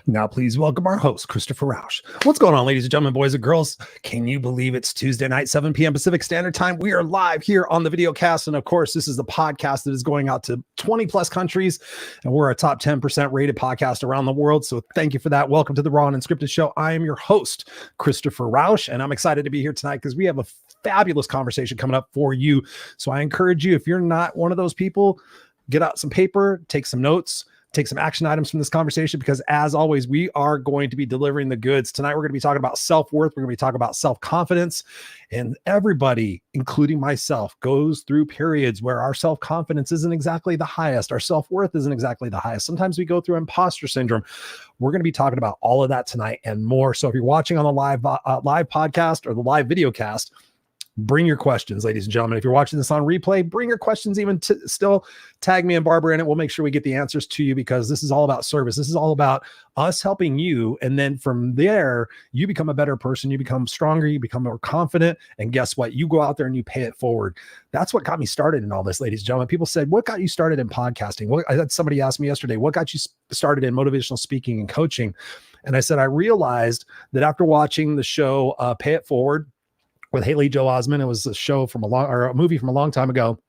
Now, please welcome our host, Christopher Rausch. What's going on, ladies and gentlemen, boys and girls? Can you believe it's Tuesday night, 7 p.m. Pacific Standard Time? We are live here on the video cast. And of course, this is the podcast that is going out to 20 plus countries. And we're a top 10% rated podcast around the world. So thank you for that. Welcome to the Raw Unscripted show. I am your host, Christopher Rausch, and I'm excited to be here tonight because we have a fabulous conversation coming up for you. So I encourage you, if you're not one of those people, get out some paper, take some notes, take some action items from this conversation, because as always, we are going to be delivering the goods. Tonight, we're going to be talking about self-worth. We're going to be talking about self-confidence. And everybody, including myself, goes through periods where our self-confidence isn't exactly the highest. Our self-worth isn't exactly the highest. Sometimes we go through imposter syndrome. We're going to be talking about all of that tonight and more. So if you're watching on the live podcast or the live video cast, bring your questions, ladies and gentlemen. If you're watching this on replay, bring your questions. Even still, tag me and Barbara in it. We'll make sure we get the answers to you, because this is all about service. This is all about us helping you. And then from there, you become a better person. You become stronger. You become more confident. And guess what? You go out there and you pay it forward. That's what got me started in all this, ladies and gentlemen. People said, what got you started in podcasting? I had somebody ask me yesterday, what got you started in motivational speaking and coaching? And I said, I realized that after watching the show, Pay It Forward, with Haley Joel Osment. It was a show from a movie from a long time ago.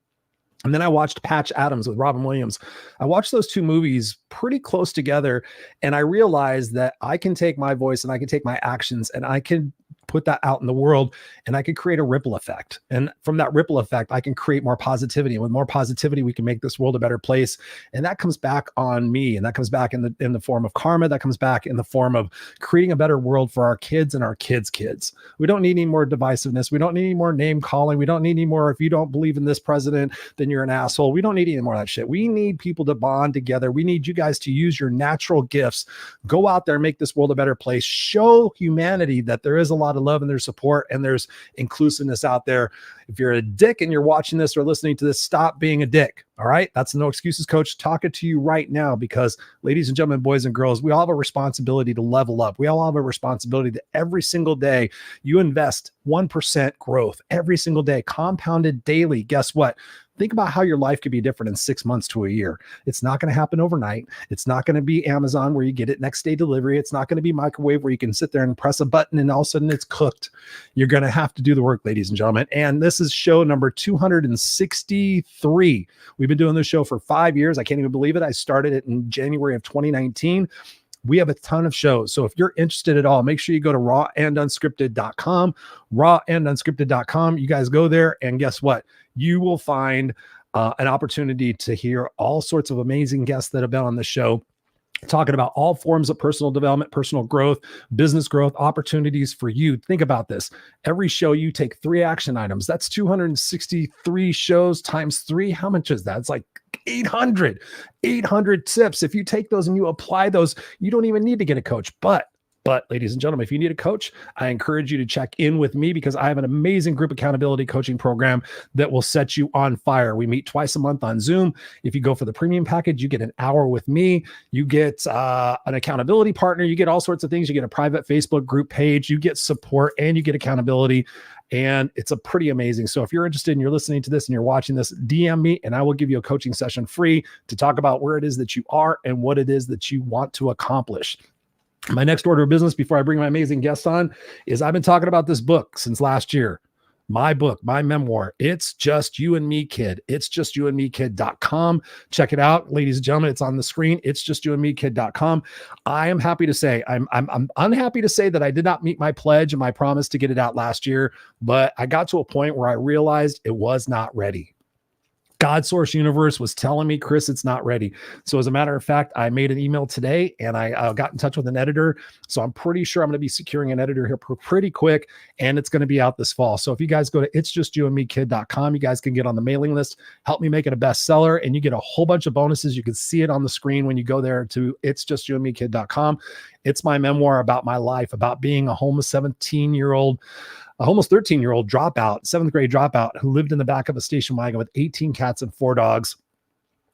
And then I watched Patch Adams with Robin Williams. I watched those two movies pretty close together. And I realized that I can take my voice and I can take my actions and I can put that out in the world, and I can create a ripple effect. And from that ripple effect, I can create more positivity. And with more positivity, we can make this world a better place. And that comes back on me. And that comes back in the form of karma. That comes back in the form of creating a better world for our kids and our kids' kids. We don't need any more divisiveness. We don't need any more name calling. We don't need any more, if you don't believe in this president, then you're an asshole. We don't need any more of that shit. We need people to bond together. We need you guys to use your natural gifts. Go out there and make this world a better place. Show humanity that there is a lot of love and there's support and there's inclusiveness out there. If you're a dick and you're watching this or listening to this, stop being a dick. All right. That's the No Excuses Coach talking to you right now, because ladies and gentlemen, boys and girls, we all have a responsibility to level up. We all have a responsibility that every single day you invest 1% growth every single day, compounded daily. Guess what? Think about how your life could be different in 6 months to a year. It's not going to happen overnight. It's not going to be Amazon where you get it next day delivery. It's not going to be microwave where you can sit there and press a button and all of a sudden it's cooked. You're going to have to do the work, ladies and gentlemen. And this is show number 263. We've been doing this show for 5 years. I can't even believe it. I started it in January of 2019. We have a ton of shows. So if you're interested at all, make sure you go to rawandunscripted.com, rawandunscripted.com. You guys go there and guess what? You will find an opportunity to hear all sorts of amazing guests that have been on the show, talking about all forms of personal development, personal growth, business growth, opportunities for you. Think about this. Every show you take 3 action items. That's 263 shows times 3. How much is that? It's like 800 tips. If you take those and you apply those, you don't even need to get a coach. But ladies and gentlemen, if you need a coach, I encourage you to check in with me, because I have an amazing group accountability coaching program that will set you on fire. We meet twice a month on Zoom. If you go for the premium package, you get an hour with me. You get an accountability partner. You get all sorts of things. You get a private Facebook group page. You get support and you get accountability. And it's a pretty amazing. So if you're interested and you're listening to this and you're watching this, DM me and I will give you a coaching session free to talk about where it is that you are and what it is that you want to accomplish. My next order of business before I bring my amazing guests on is I've been talking about this book since last year. My book, my memoir, It's Just You and Me, Kid. It's Just You and Me, Kid.com. Check it out, ladies and gentlemen. It's on the screen. It's Just You and Me, Kid.com. I am happy to say, I'm unhappy to say that I did not meet my pledge and my promise to get it out last year, but I got to a point where I realized it was not ready. God Source Universe was telling me, Chris, it's not ready. So as a matter of fact, I made an email today and I got in touch with an editor. So I'm pretty sure I'm going to be securing an editor here pretty quick, and it's going to be out this fall. So if you guys go to itsjustyoundmekid.com, you guys can get on the mailing list, help me make it a bestseller, and you get a whole bunch of bonuses. You can see it on the screen when you go there to itsjustyoundmekid.com. It's my memoir about my life, about being a homeless 17-year-old, a almost 13-year-old dropout, 7th grade dropout, who lived in the back of a station wagon with 18 cats and 4 dogs.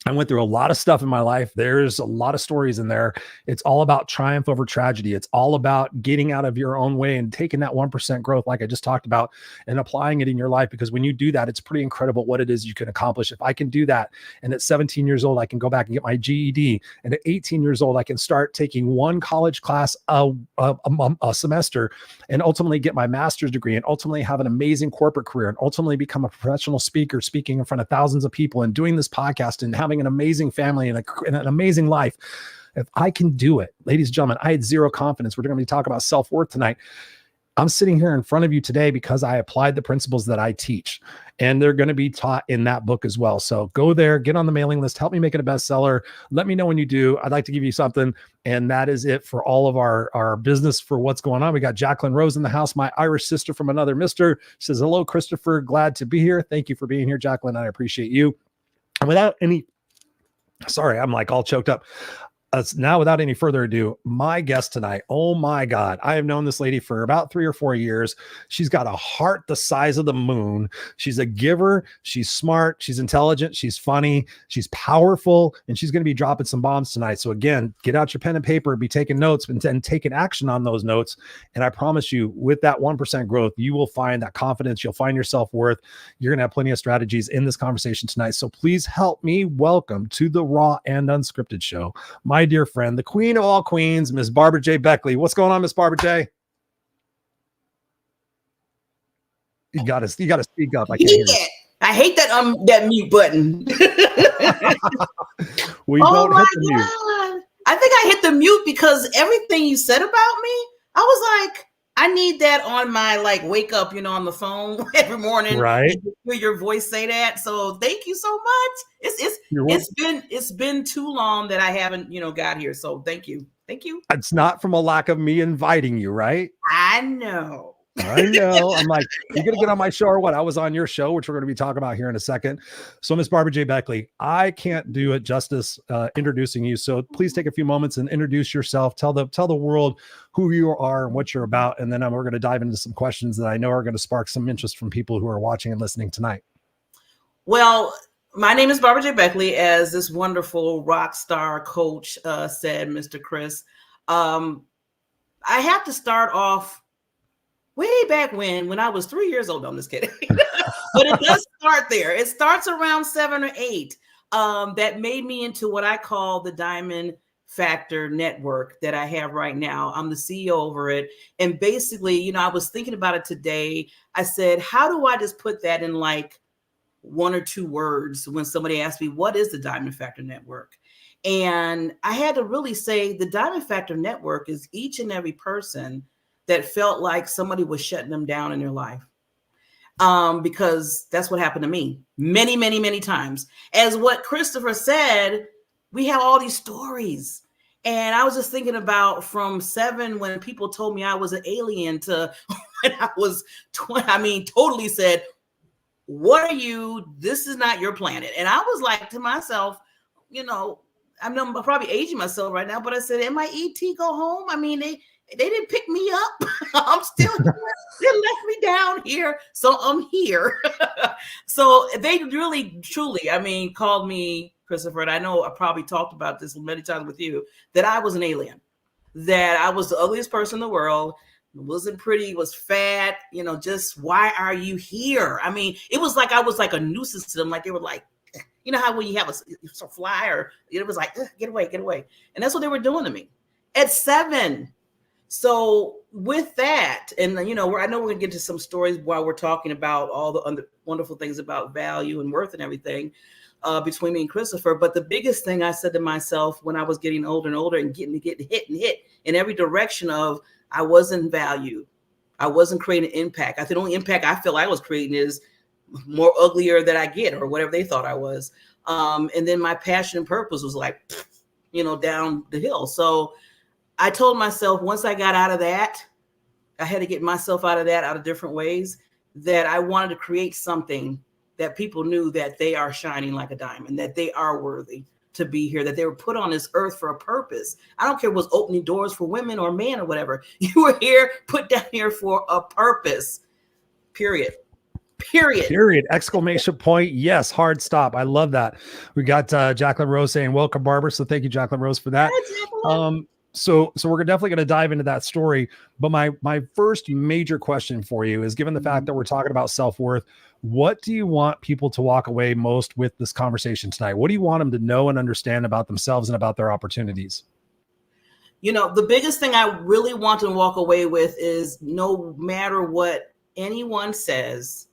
I went through a lot of stuff in my life. There's a lot of stories in there. It's all about triumph over tragedy. It's all about getting out of your own way and taking that 1% growth, like I just talked about, and applying it in your life. Because when you do that, it's pretty incredible what it is you can accomplish. If I can do that, and at 17 years old, I can go back and get my GED, and at 18 years old, I can start taking one college class a semester, and ultimately get my master's degree, and ultimately have an amazing corporate career, and ultimately become a professional speaker, speaking in front of thousands of people, and doing this podcast, and having an amazing family and an amazing life. If I can do it, ladies and gentlemen, I had zero confidence. We're going to be talking about self-worth tonight. I'm sitting here in front of you today because I applied the principles that I teach, and they're going to be taught in that book as well. So go there, get on the mailing list, help me make it a bestseller. Let me know when you do. I'd like to give you something. And that is it for all of our business for what's going on. We got Jacqueline Rose in the house, my Irish sister from another mister. She says, hello, Christopher. Glad to be here. Thank you for being here, Jacqueline. I appreciate you. And without any, sorry, I'm like all choked up. Now, without any further ado, my guest tonight, oh my God, I have known this lady for about 3 or 4 years. She's got a heart the size of the moon. She's a giver. She's smart. She's intelligent. She's funny. She's powerful. And she's going to be dropping some bombs tonight. So again, get out your pen and paper, be taking notes, and taking action on those notes. And I promise you, with that 1% growth, you will find that confidence. You'll find your self-worth. You're going to have plenty of strategies in this conversation tonight. So please help me welcome to the Raw and Unscripted show, my dear friend, the queen of all queens, Miss Barbara J. Beckley. What's going on, Miss Barbara J? You gotta speak up. I can't hear you. I hate that mute button. We don't hit the mute. I think I hit the mute because everything you said about me, I was like, I need that on my wake up, on the phone every morning. Right. Hear your voice say that. So thank you so much. It's been too long that I haven't, got here. So thank you. Thank you. It's not from a lack of me inviting you, right? I know. I'm like, you're going to get on my show or what? I was on your show, which we're going to be talking about here in a second. So Miss Barbara J. Beckley, I can't do it justice introducing you. So please take a few moments and introduce yourself. Tell the world who you are and what you're about. And then we're going to dive into some questions that I know are going to spark some interest from people who are watching and listening tonight. Well, my name is Barbara J. Beckley, as this wonderful rock star coach said, Mr. Chris. I have to start off way back when I was 3 years old. I'm just kidding. But it does start there. It starts around 7 or 8. That made me into what I call the Diamond Factor Network that I have right now. I'm the CEO over it. And basically, I was thinking about it today. I said, how do I just put that in 1 or 2 words when somebody asked me, what is the Diamond Factor Network? And I had to really say the Diamond Factor Network is each and every person that felt like somebody was shutting them down in their life. Because that's what happened to me many, many, many times. As what Christopher said, we have all these stories. And I was just thinking about from 7, when people told me I was an alien, to when I was 20, totally said, what are you? This is not your planet. And I was like to myself, I'm probably aging myself right now, but I said, am I ET go home? They didn't pick me up. I'm still here. They left me down here. So I'm here. So they really, truly, called me, Christopher, and I know I probably talked about this many times with you, that I was an alien, that I was the ugliest person in the world, wasn't pretty, was fat, just why are you here? It was like I was like a nuisance to them. Like they were like, how when you have a fly, or it was like, get away. And that's what they were doing to me at 7. So with that, and I know we're going to get to some stories while we're talking about all the wonderful things about value and worth and everything between me and Christopher. But the biggest thing I said to myself when I was getting older and older and getting hit in every direction of, I wasn't valued. I wasn't creating impact. I think the only impact I feel I was creating is more uglier that I get, or whatever they thought I was. And then my passion and purpose was down the hill. So I told myself, once I got out of that, I had to get myself out of different ways, that I wanted to create something that people knew that they are shining like a diamond, that they are worthy to be here, that they were put on this earth for a purpose. I don't care if it was opening doors for women or men or whatever. You were here, put down here for a purpose, period. Period. Period. Exclamation point. Yes. Hard stop. I love that. We got Jacqueline Rose saying, welcome, Barbara. So thank you, Jacqueline Rose, for that. So we're definitely going to dive into that story. But my first major question for you is, given the fact that we're talking about self-worth, what do you want people to walk away most with this conversation tonight? What do you want them to know and understand about themselves and about their opportunities? You know, the biggest thing I really want them to walk away with is, no matter what anyone says,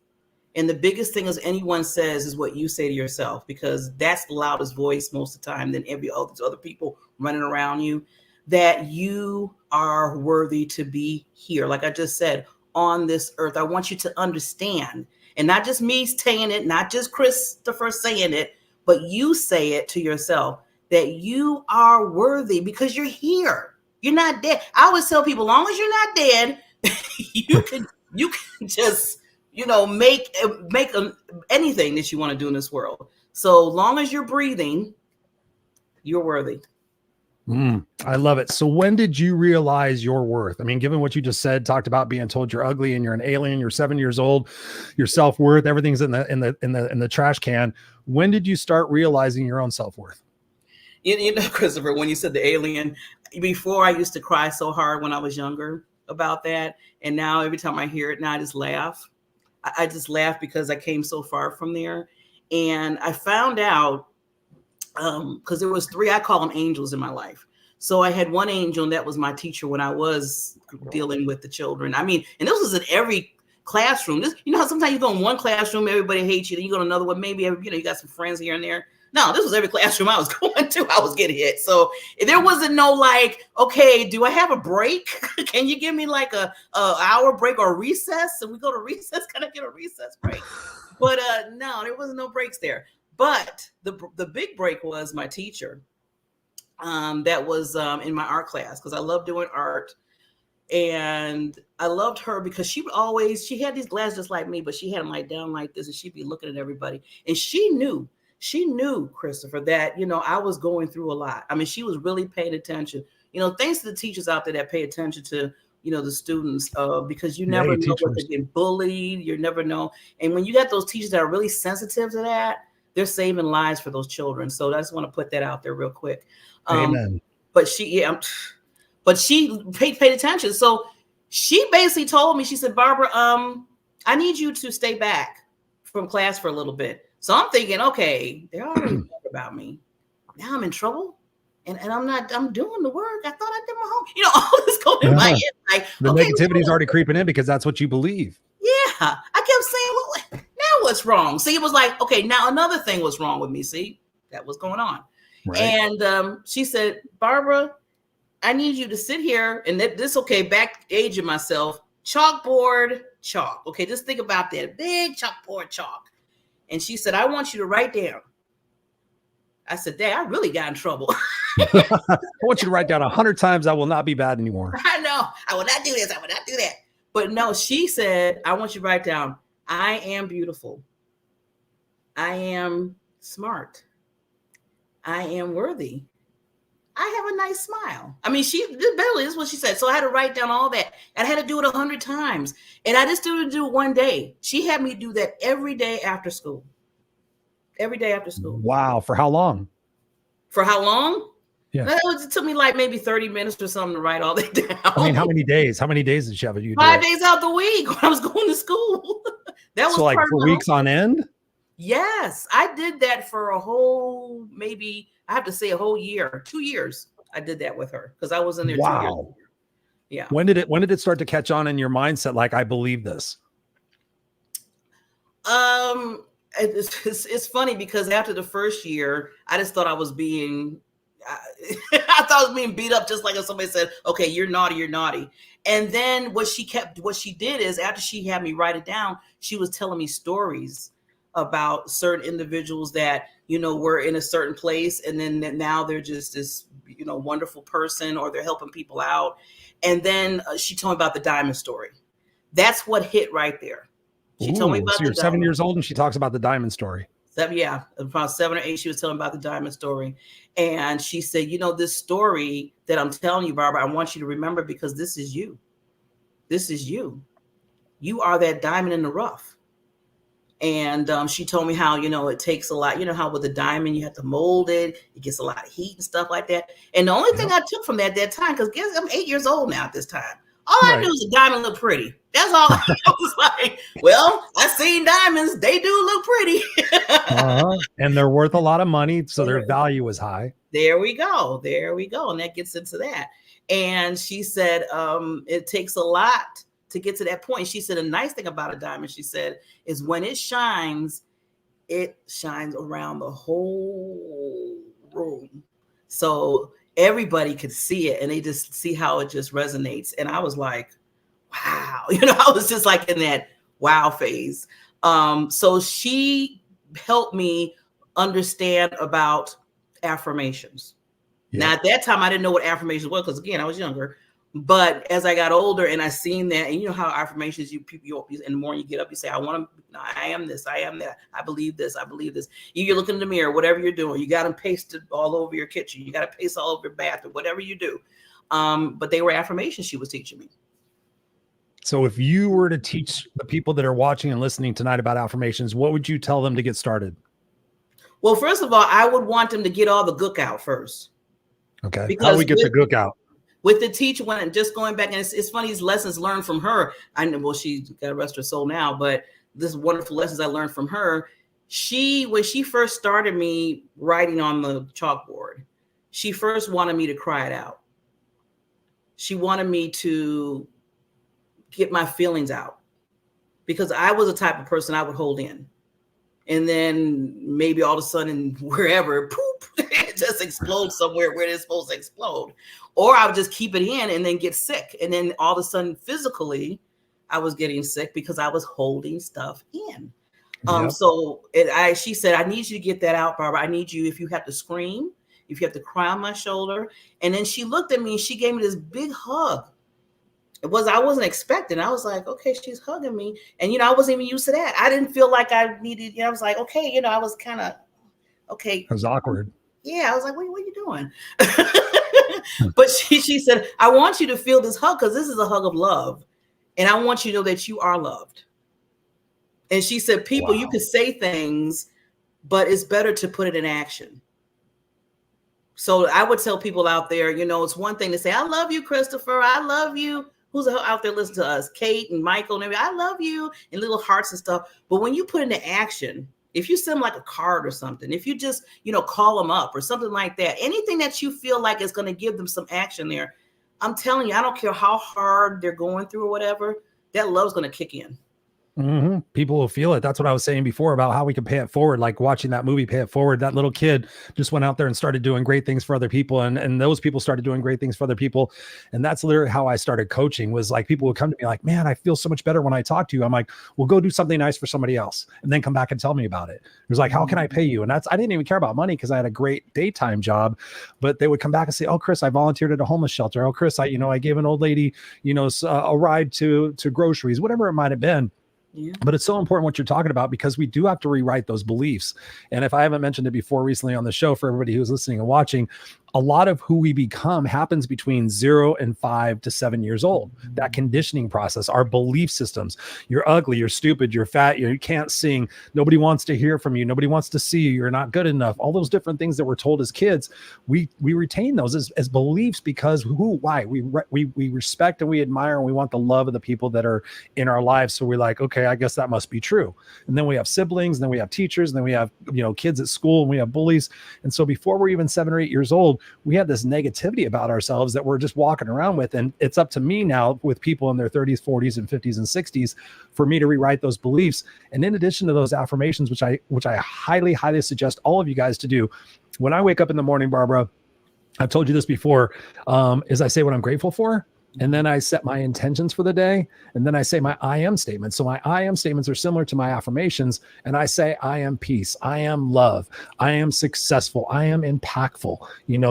and the biggest thing is anyone says is what you say to yourself, because that's the loudest voice most of the time than every other people running around you, that you are worthy to be here. Like I just said, on this earth, I want you to understand, and not just me saying it, not just Christopher saying it, but you say it to yourself, that you are worthy because you're here. You're not dead. I always tell people, as long as you're not dead, you can just, make anything that you want to do in this world. So long as you're breathing, you're worthy. I love it. So when did you realize your worth? I mean, given what you just said, talked about being told you're ugly and you're an alien, you're 7 years old, your self-worth, everything's in the trash can. When did you start realizing your own self-worth? Christopher, when you said the alien, before I used to cry so hard when I was younger about that. And now every time I hear it now, I just laugh. I just laugh because I came so far from there. And I found out, because there was 3, I call them angels in my life. So I had one angel, and that was my teacher when I was dealing with the children. I mean, and this was in every classroom. How sometimes you go in one classroom, everybody hates you. Then you go to another one, maybe you got some friends here and there. No, this was every classroom I was going to. I was getting hit. So there wasn't no like, okay, do I have a break? Can you give me like a hour break or recess? So we go to recess. Can I get a recess break? But no, there wasn't no breaks there. But the big break was my teacher. That was in my art class, because I love doing art. And I loved her because she had these glasses just like me, but she had them like down like this, and she'd be looking at everybody. And she knew, Christopher, that, I was going through a lot. I mean, she was really paying attention, thanks to the teachers out there that pay attention to, the students, because you never know what they're getting bullied. You never know. And when you got those teachers that are really sensitive to that, they're saving lives for those children. So I just want to put that out there real quick. Amen. But she paid attention. So she basically told me, she said, Barbara, I need you to stay back from class for a little bit. So I'm thinking, okay, they're already talking about me. Now I'm in trouble. And I'm doing the work. I thought I did my homework. All this going in my head. Like, the negativity is already creeping in because that's what you believe. Yeah. I kept saying, well, now what's wrong? See, it was like, okay, now another thing was wrong with me. See, that was going on. Right. And she said, Barbara, I need you to sit here, and back aging myself, chalkboard, chalk. Okay, just think about that. Big chalkboard, chalk. And she said, I want you to write down. I said, Dad, I really got in trouble. I want you to write down 100 times, I will not be bad anymore. I know. I will not do this. I will not do that. But no, she said, I want you to write down, I am beautiful. I am smart. I am worthy. I have a nice smile. I mean, this is what she said. So I had to write down all that. And I had to do it 100 times. And I just didn't do it one day. She had me do that every day after school. Every day after school. Wow. For how long? For how long? Yeah. It took me like maybe 30 minutes or something to write all that down. I mean, how many days? How many days did she have you do 5 days out the week when I was going to school. That was so like for weeks on end? Yes. I did that for a whole, maybe I have to say a whole year, 2 years. I did that with her because I was in there 2 years. Yeah. When did it start to catch on in your mindset? Like, I believe this. It's funny because after the first year, I just thought I was being, I thought I was being beat up, just like if somebody said, okay, you're naughty, you're naughty. And then what she did is, after she had me write it down, she was telling me stories about certain individuals that, were in a certain place. And then now they're just this, wonderful person, or they're helping people out. And then she told me about the diamond story. That's what hit right there. She told me about so you're 7 years old and she talks about the diamond story. Yeah, about 7 or 8, she was telling about the diamond story. And she said, this story that I'm telling you, Barbara, I want you to remember, because this is you. This is you. You are that diamond in the rough. And she told me how, it takes a lot, how with the diamond, you have to mold it. It gets a lot of heat and stuff like that. And the only thing I took from that time, because I'm 8 years old now at this time, all I knew is the diamond looked pretty. That's all. I was like, well, I seen diamonds. They do look pretty. And they're worth a lot of money. So their value is high. There we go. And that gets into that. And she said, it takes a lot to get to that point. She said, a nice thing about a diamond, she said, is when it shines around the whole room. So everybody could see it and they just see how it just resonates. And I was like, wow, I was just like in that wow phase. So she helped me understand about affirmations. Yeah. Now at that time, I didn't know what affirmations were because again, I was younger. But as I got older and I seen that, and how affirmations you in the morning you get up, you say, I am this, I am that, I believe this, I believe this. You look in the mirror, whatever you're doing, you got them pasted all over your kitchen, you got to paste all over your bathroom, whatever you do. But they were affirmations she was teaching me. So if you were to teach the people that are watching and listening tonight about affirmations, what would you tell them to get started? Well, first of all, I would want them to get all the gook out first. Okay. Because how do we get the gook out? With the teacher, when just going back, and it's funny, these lessons learned from her. I know, well, she got to rest her soul now, but this wonderful lessons I learned from her. When she first started me writing on the chalkboard, she first wanted me to cry it out. She wanted me to get my feelings out because I was the type of person I would hold in. And then maybe all of a sudden, wherever, poop, it just explodes somewhere where it's supposed to explode. Or I would just keep it in and then get sick. And then all of a sudden, physically, I was getting sick because I was holding stuff in. Yep. She said, I need you to get that out, Barbara. I need you, if you have to scream, if you have to cry on my shoulder. And then she looked at me and she gave me this big hug. I wasn't expecting. I was like, okay, she's hugging me. And, I wasn't even used to that. I didn't feel like I needed, I was like, okay, I was kind of, okay. It was awkward. Yeah. I was like, what are you doing? But she said, I want you to feel this hug because this is a hug of love. And I want you to know that you are loved. And she said, people, wow, you can say things, but it's better to put it in action. So I would tell people out there, it's one thing to say, I love you, Christopher. I love you. Who's out there listening to us? Kate and Michael and everybody, I love you, and little hearts and stuff. But when you put into action, if you send them like a card or something, if you just, call them up or something like that, anything that you feel like is going to give them some action there, I'm telling you, I don't care how hard they're going through or whatever, that love's going to kick in. Mm-hmm. People will feel it. That's what I was saying before about how we can pay it forward. Like watching that movie, Pay It Forward, that little kid just went out there and started doing great things for other people. And those people started doing great things for other people. And that's literally how I started coaching, was like, people would come to me like, man, I feel so much better when I talk to you. I'm like, well, go do something nice for somebody else and then come back and tell me about it. It was like, how can I pay you? And I didn't even care about money because I had a great daytime job, but they would come back and say, oh, Chris, I volunteered at a homeless shelter. Oh, Chris, I gave an old lady, a ride to groceries, whatever it might've been. Yeah. But it's so important what you're talking about, because we do have to rewrite those beliefs. And if I haven't mentioned it before recently on the show, for everybody who's listening and watching, a lot of who we become happens between 0 and 5 to 7 years old. That conditioning process, our belief systems. You're ugly, you're stupid, you're fat, you can't sing, nobody wants to hear from you, nobody wants to see you, you're not good enough. All those different things that we're told as kids, we retain those as beliefs because why? We respect and we admire and we want the love of the people that are in our lives. So we're like, okay, I guess that must be true. And then we have siblings, and then we have teachers, and then we have kids at school, and we have bullies. And so before we're even 7 or 8 years old, we had this negativity about ourselves that we're just walking around with. And it's up to me now, with people in their 30s, 40s, and 50s and 60s, for me to rewrite those beliefs. And in addition to those affirmations, which I highly, highly suggest all of you guys to do, when I wake up in the morning, Barbara, I've told you this before, is I say what I'm grateful for. And then I set my intentions for the day. And then I say my I am statements. So my I am statements are similar to my affirmations. And I say, I am peace. I am love. I am successful. I am impactful.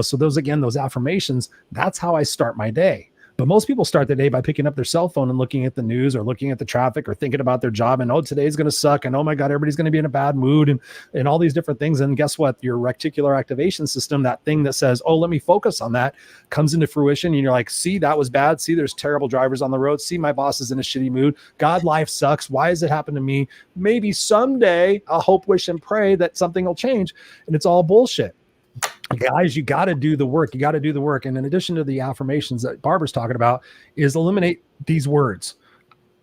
So those affirmations, that's how I start my day. But most people start the day by picking up their cell phone and looking at the news or looking at the traffic or thinking about their job and, oh, today's going to suck. And oh my God, everybody's going to be in a bad mood and all these different things. And guess what? Your reticular activation system, that thing that says, oh, let me focus on that, comes into fruition. And you're like, see, that was bad. See, there's terrible drivers on the road. See, my boss is in a shitty mood. God, life sucks. Why does it happen to me? Maybe someday I'll hope, wish, and pray that something will change. And it's all bullshit. Guys, you got to do the work. You got to do the work. And in addition to the affirmations that Barbara's talking about, is eliminate these words.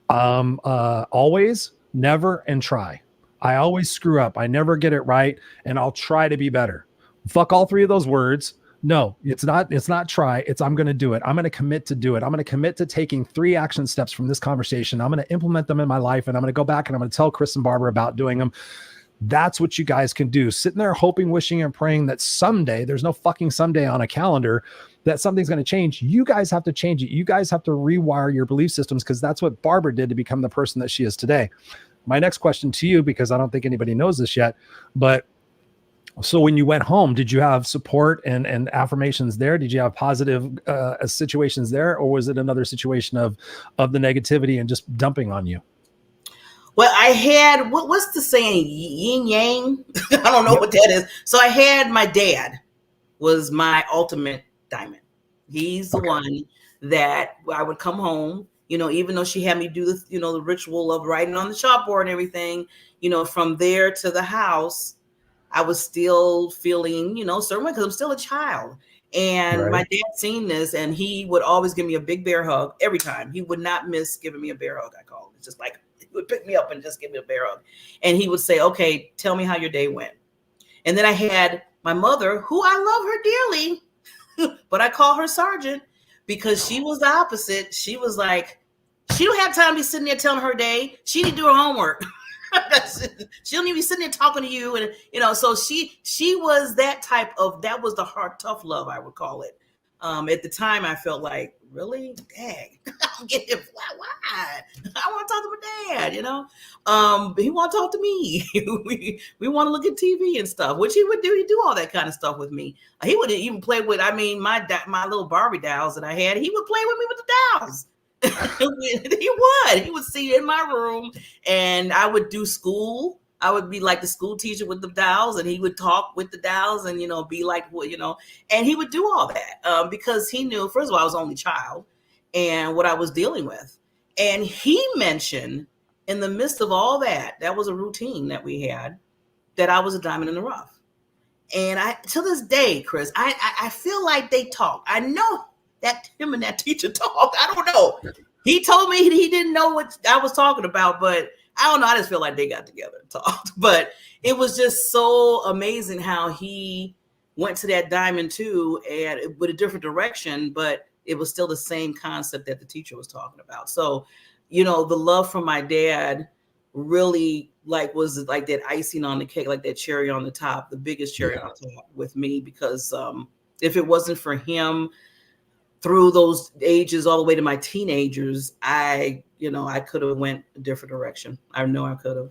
Always, never, and try. I always screw up. I never get it right. And I'll try to be better. Fuck all three of those words. No, it's not try. It's I'm going to do it. I'm going to commit to do it. I'm going to commit to taking 3 action steps from this conversation. I'm going to implement them in my life. And I'm going to go back and I'm going to tell Chris and Barbara about doing them. That's what you guys can do. Sitting there hoping, wishing, and praying that someday, there's no fucking someday on a calendar, that something's going to change. You guys have to change it. You guys have to rewire your belief systems, because that's what Barbara did to become the person that she is today. My next question to you, because I don't think anybody knows this yet, but so when you went home, did you have support and affirmations there? Did you have positive situations there? Or was it another situation of the negativity and just dumping on you? Well, I had, what's the saying? Yin yang? I don't know what that is. So I had, my dad was my ultimate diamond. He's the one that I would come home, even though she had me do the, the ritual of writing on the chalkboard and everything, from there to the house, I was still feeling, certain way, because I'm still a child. And my dad seen this, and he would always give me a big bear hug every time. He would not miss giving me a bear hug, I call it. It's just like, he would pick me up and just give me a bear hug. And he would say, okay, tell me how your day went. And then I had my mother, who I love her dearly, but I call her Sergeant, because she was the opposite. She was like, she don't have time to be sitting there telling her day. She need to do her homework. She don't even be sitting there talking to you. And, so she was that type of, that was the hard, tough love, I would call it. At the time, I felt like, really? Dang, I'm getting it. Why? I want to talk to my dad, he want to talk to me. we want to look at TV and stuff, which he would do. He'd do all that kind of stuff with me. He would even play with, my little Barbie dolls that I had. He would play with me with the dolls. He would see in my room, and I would do school. I would be like the school teacher with the dolls, and he would talk with the dolls and, be like, and he would do all that because he knew, first of all, I was only child and what I was dealing with. And he mentioned in the midst of all that, that was a routine that we had, that I was a diamond in the rough. And to this day, Chris, I feel like they talk. I know that him and that teacher talked. I don't know. He told me he didn't know what I was talking about, but I don't know. I just feel like they got together and talked. But it was just so amazing how he went to that diamond too, and with a different direction, but it was still the same concept that the teacher was talking about. So, the love from my dad really was like that icing on the cake, like that cherry on the top, the biggest cherry on top with me, because if it wasn't for him through those ages all the way to my teenagers, I could have went a different direction. I know I could have.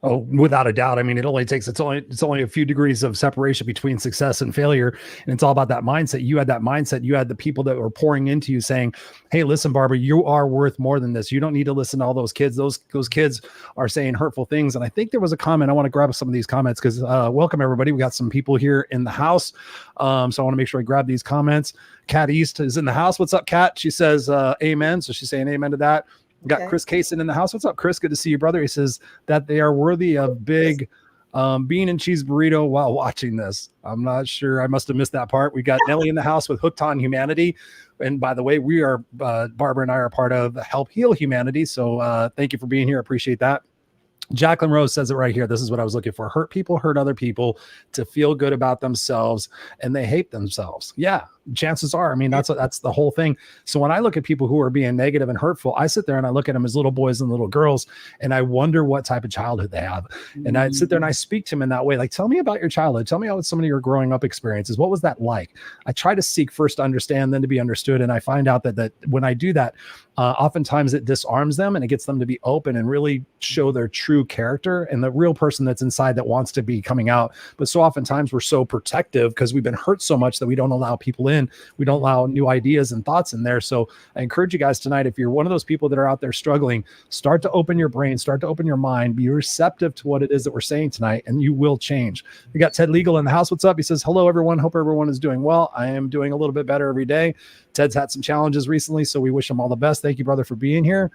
Oh, without a doubt. I mean, it's only a few degrees of separation between success and failure. And it's all about that mindset. You had that mindset. You had the people that were pouring into you saying, hey, listen, Barbara, you are worth more than this. You don't need to listen to all those kids. Those kids are saying hurtful things. And I think there was a comment. I want to grab some of these comments because welcome, everybody. We got some people here in the house. So I want to make sure I grab these comments. Kat East is in the house. What's up, Kat? She says, amen. So she's saying amen to that. We got Chris Kaysen in the house. What's up, Chris? Good to see you, brother. He says that they are worthy of big bean and cheese burrito while watching this. I'm not sure. I must have missed that part. We got Nellie in the house with Hooked on Humanity. And by the way, we are, Barbara and I are part of Help Heal Humanity. So thank you for being here. Appreciate that. Jacqueline Rose says it right here. This is what I was looking for. Hurt people hurt other people to feel good about themselves, and they hate themselves. Yeah, chances are. I mean, that's the whole thing. So when I look at people who are being negative and hurtful, I sit there and I look at them as little boys and little girls, and I wonder what type of childhood they have. And I sit there and I speak to them in that way. Like, tell me about your childhood. Tell me about some of your growing up experiences. What was that like? I try to seek first to understand, then to be understood. And I find out that when I do that, oftentimes it disarms them and it gets them to be open and really show their true character and the real person that's inside that wants to be coming out. But so oftentimes we're so protective because we've been hurt so much that we don't allow people in. We don't allow new ideas and thoughts in there. So I encourage you guys tonight, if you're one of those people that are out there struggling, start to open your brain, start to open your mind, be receptive to what it is that we're saying tonight, and you will change. We got Ted Legal in the house. What's up? He says, hello, everyone. Hope everyone is doing well. I am doing a little bit better every day. Ted's had some challenges recently, so we wish him all the best. Thank you, brother, for being here.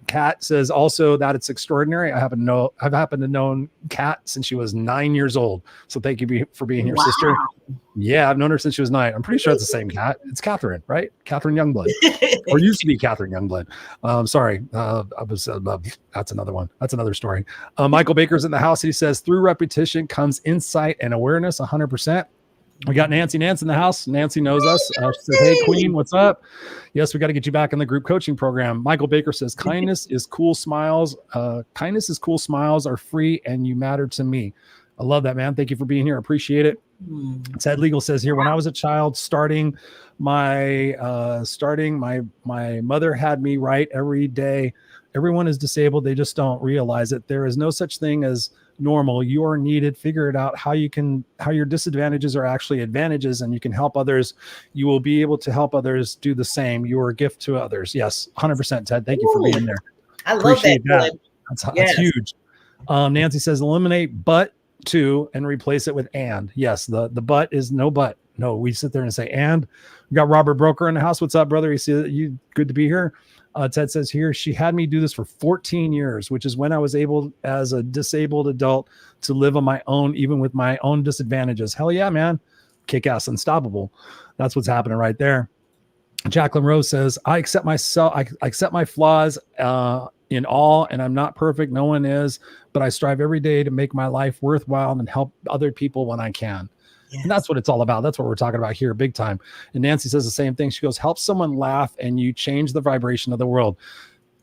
Kat says also that it's extraordinary. I've happened to know Kat since she was 9 years old. So thank you for being here, sister. Yeah, I've known her since she was 9. I'm pretty sure it's the same Kat. It's Catherine, right? Catherine Youngblood, or used to be Catherine Youngblood. Sorry, that's another one. That's another story. Michael Baker's in the house. He says through repetition comes insight and awareness. 100%. We got Nancy Nance in the house. Nancy knows us. She says, hey, Queen, what's up? Yes, we got to get you back in the group coaching program. Michael Baker says, kindness is cool smiles. Kindness is cool smiles are free and you matter to me. I love that, man. Thank you for being here. Appreciate it. Ted Legal says here, when I was a child my mother had me write every day. Everyone is disabled. They just don't realize it. There is no such thing as normal. You are needed. Figure it out how your disadvantages are actually advantages, and you can help others. You will be able to help others do the same. You are a gift to others. Yes, 100%, Ted. Thank you for being there. I love that. That's huge. Nancy says eliminate but to and replace it with and. Yes, the but is no but. No, we sit there and say and. We got Robert Broker in the house. What's up, brother? You good to be here. Ted says here, she had me do this for 14 years, which is when I was able as a disabled adult to live on my own, even with my own disadvantages. Hell yeah, man. Kick-ass unstoppable. That's what's happening right there. Jacqueline Rose says, I accept myself. I accept my flaws in all, and I'm not perfect. No one is, but I strive every day to make my life worthwhile and help other people when I can. Yes. And that's what it's all about. That's what we're talking about here, big time. And Nancy says the same thing. She goes, help someone laugh and you change the vibration of the world.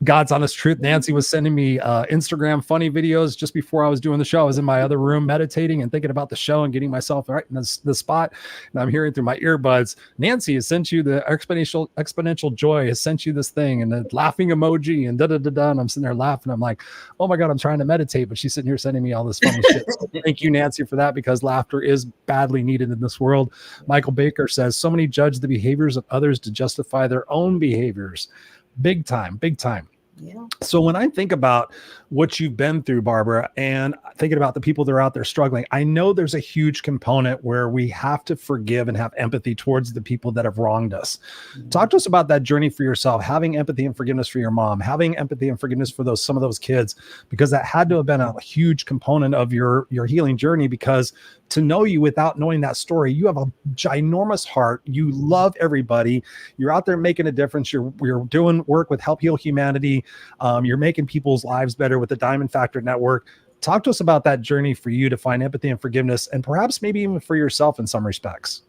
God's honest truth. Nancy was sending me Instagram funny videos just before I was doing the show. I was in my other room meditating and thinking about the show and getting myself right in the spot. And I'm hearing through my earbuds, Nancy has sent you the exponential joy, has sent you this thing and the laughing emoji and da-da-da-da. And I'm sitting there laughing. I'm like, oh my God, I'm trying to meditate. But she's sitting here sending me all this funny shit. So thank you, Nancy, for that, because laughter is badly needed in this world. Michael Baker says, so many judge the behaviors of others to justify their own behaviors. Big time, big time. Yeah. So when I think about what you've been through, Barbara, and thinking about the people that are out there struggling, I know there's a huge component where we have to forgive and have empathy towards the people that have wronged us. Mm-hmm. Talk to us about that journey for yourself, having empathy and forgiveness for your mom, having empathy and forgiveness for some of those kids, because that had to have been a huge component of your healing journey. Because to know you without knowing that story, you have a ginormous heart. You love everybody. You're out there making a difference. You're doing work with Help Heal Humanity. You're making people's lives better with the Diamond Factor Network. Talk to us about that journey for you to find empathy and forgiveness, and perhaps maybe even for yourself in some respects.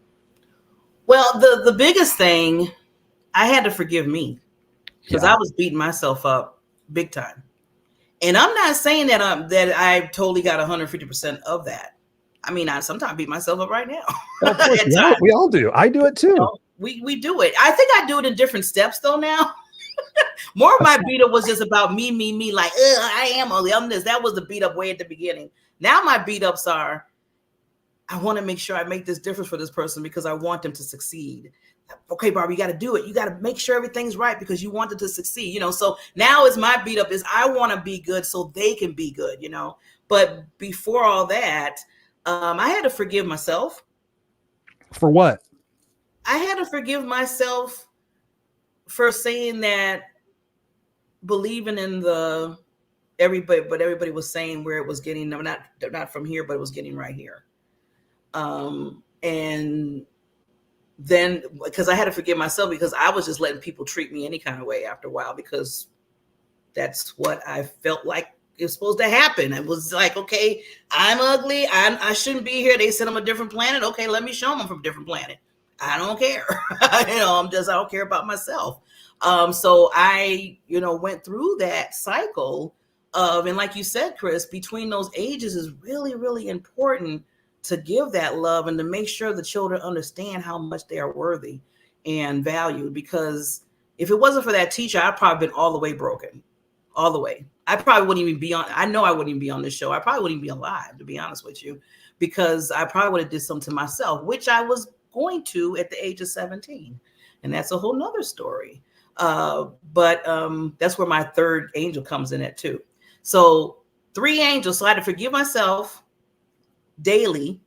Well, the biggest thing, I had to forgive me, because I was beating myself up big time. And I'm not saying that I totally got 150% of that. I mean, I sometimes beat myself up right now. Of course, we all do. I do it too. You know, we do it. I think I do it in different steps though now. More of my beat up was just about me, like, I am this. That was the beat up way at the beginning. Now my beat ups are, I want to make sure I make this difference for this person because I want them to succeed. Okay, Barbara, you got to do it. You got to make sure everything's right because you want them to succeed, you know? So now is my beat up is I want to be good so they can be good, you know? But before all that, I had to forgive myself. For what? I had to forgive myself for saying that, believing in everybody was saying where it was getting, not from here, but it was getting right here. And then, because I had to forgive myself because I was just letting people treat me any kind of way after a while, because that's what I felt like it was supposed to happen. It was like, okay, I'm ugly. I shouldn't be here. They said I'm a different planet. Okay, let me show them I'm from a different planet. I don't care. I don't care about myself. So I, went through that cycle of, and like you said, Chris, between those ages is really, really important to give that love and to make sure the children understand how much they are worthy and valued. Because if it wasn't for that teacher, I'd probably been all the way broken, all the way. I probably wouldn't even be on. I know I wouldn't even be on this show. I probably wouldn't even be alive, to be honest with you, because I probably would have did something to myself, which I was going to at the age of 17. And that's a whole nother story. But that's where my third angel comes in at too. So 3 angels. So I had to forgive myself daily.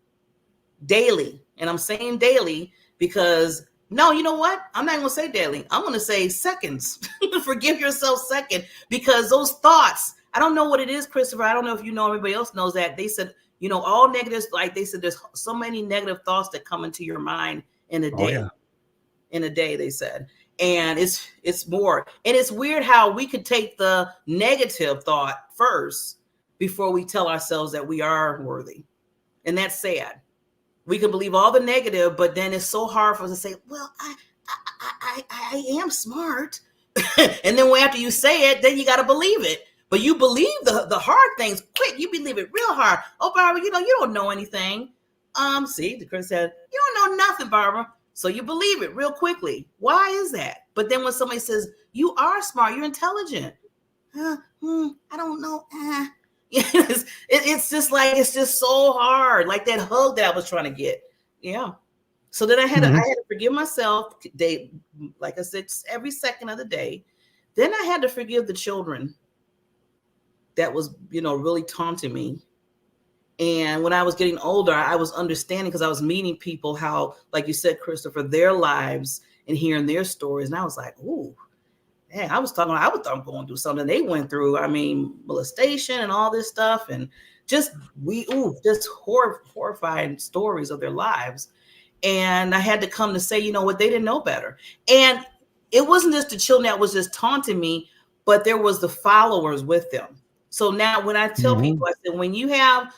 And I'm saying daily because no, you know what? I'm not going to say daily. I'm going to say seconds. Forgive yourself second, because those thoughts, I don't know what it is, Christopher. I don't know if you know, everybody else knows that. They said, all negatives, like they said, there's so many negative thoughts that come into your mind in a day. Oh, yeah. In a day, they said. And it's more. And it's weird how we could take the negative thought first before we tell ourselves that we are worthy. And that's sad. We can believe all the negative, but then it's so hard for us to say, well, I am smart. And then after you say it, then you got to believe it. But you believe the hard things quick. You believe it real hard. Oh, Barbara, you don't know anything. See, the Chris said, you don't know nothing, Barbara. So you believe it real quickly. Why is that? But then when somebody says, you are smart, you're intelligent. I don't know. It's just like, it's just so hard. Like that hug that I was trying to get. Yeah. So then I had to forgive myself. Like I said, every second of the day. Then I had to forgive the children that was, really taunting me. And when I was getting older, I was understanding, because I was meeting people how, like you said, Christopher, their lives and hearing their stories. And I was like, ooh, man, I was going through something they went through. I mean, molestation and all this stuff. And just horrifying stories of their lives. And I had to come to say, you know what, they didn't know better. And it wasn't just the children that was just taunting me, but there was the followers with them. So now when I tell people, I said, when you have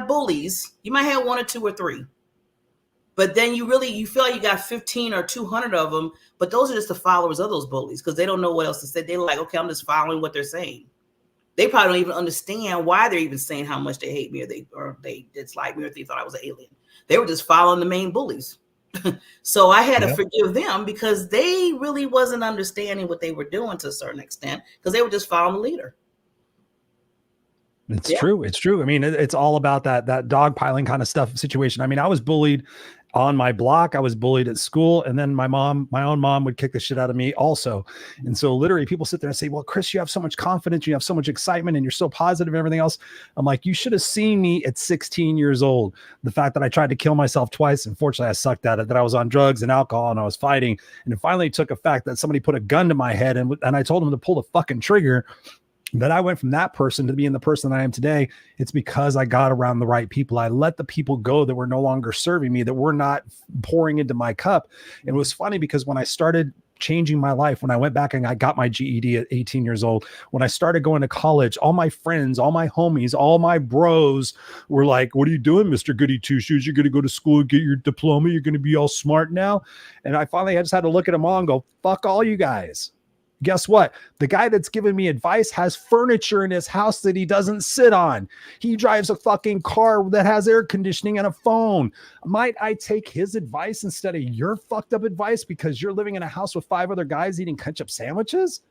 bullies, you might have 1 or 2 or 3, but then you feel like you got 15 or 200 of them, but those are just the followers of those bullies, because they don't know what else to say. They're like, okay, I'm just following what they're saying. They probably don't even understand why they're even saying how much they hate me, or they dislike me, or they thought I was an alien. They were just following the main bullies. So I had to forgive them, because they really wasn't understanding what they were doing to a certain extent, because they were just following the leader. It's true. It's true. I mean, it's all about that dogpiling kind of stuff situation. I mean, I was bullied on my block. I was bullied at school. And then my own mom would kick the shit out of me also. And so literally people sit there and say, well, Chris, you have so much confidence, you have so much excitement, and you're so positive and everything else. I'm like, you should have seen me at 16 years old. The fact that I tried to kill myself twice. Unfortunately, I sucked at it, that I was on drugs and alcohol and I was fighting. And it finally took effect that somebody put a gun to my head and I told them to pull the fucking trigger. That I went from that person to being the person that I am today. It's because I got around the right people. I let the people go that were no longer serving me, that were not pouring into my cup. And it was funny because when I started changing my life, when I went back and I got my GED at 18 years old, when I started going to college, all my friends, all my homies, all my bros were like, what are you doing, Mr. Goody Two Shoes? You're going to go to school and get your diploma. You're going to be all smart now. And I just had to look at them all and go, fuck all you guys. Guess what? The guy that's giving me advice has furniture in his house that he doesn't sit on. He drives a fucking car that has air conditioning and a phone. Might I take his advice instead of your fucked up advice because you're living in a house with 5 other guys eating ketchup sandwiches?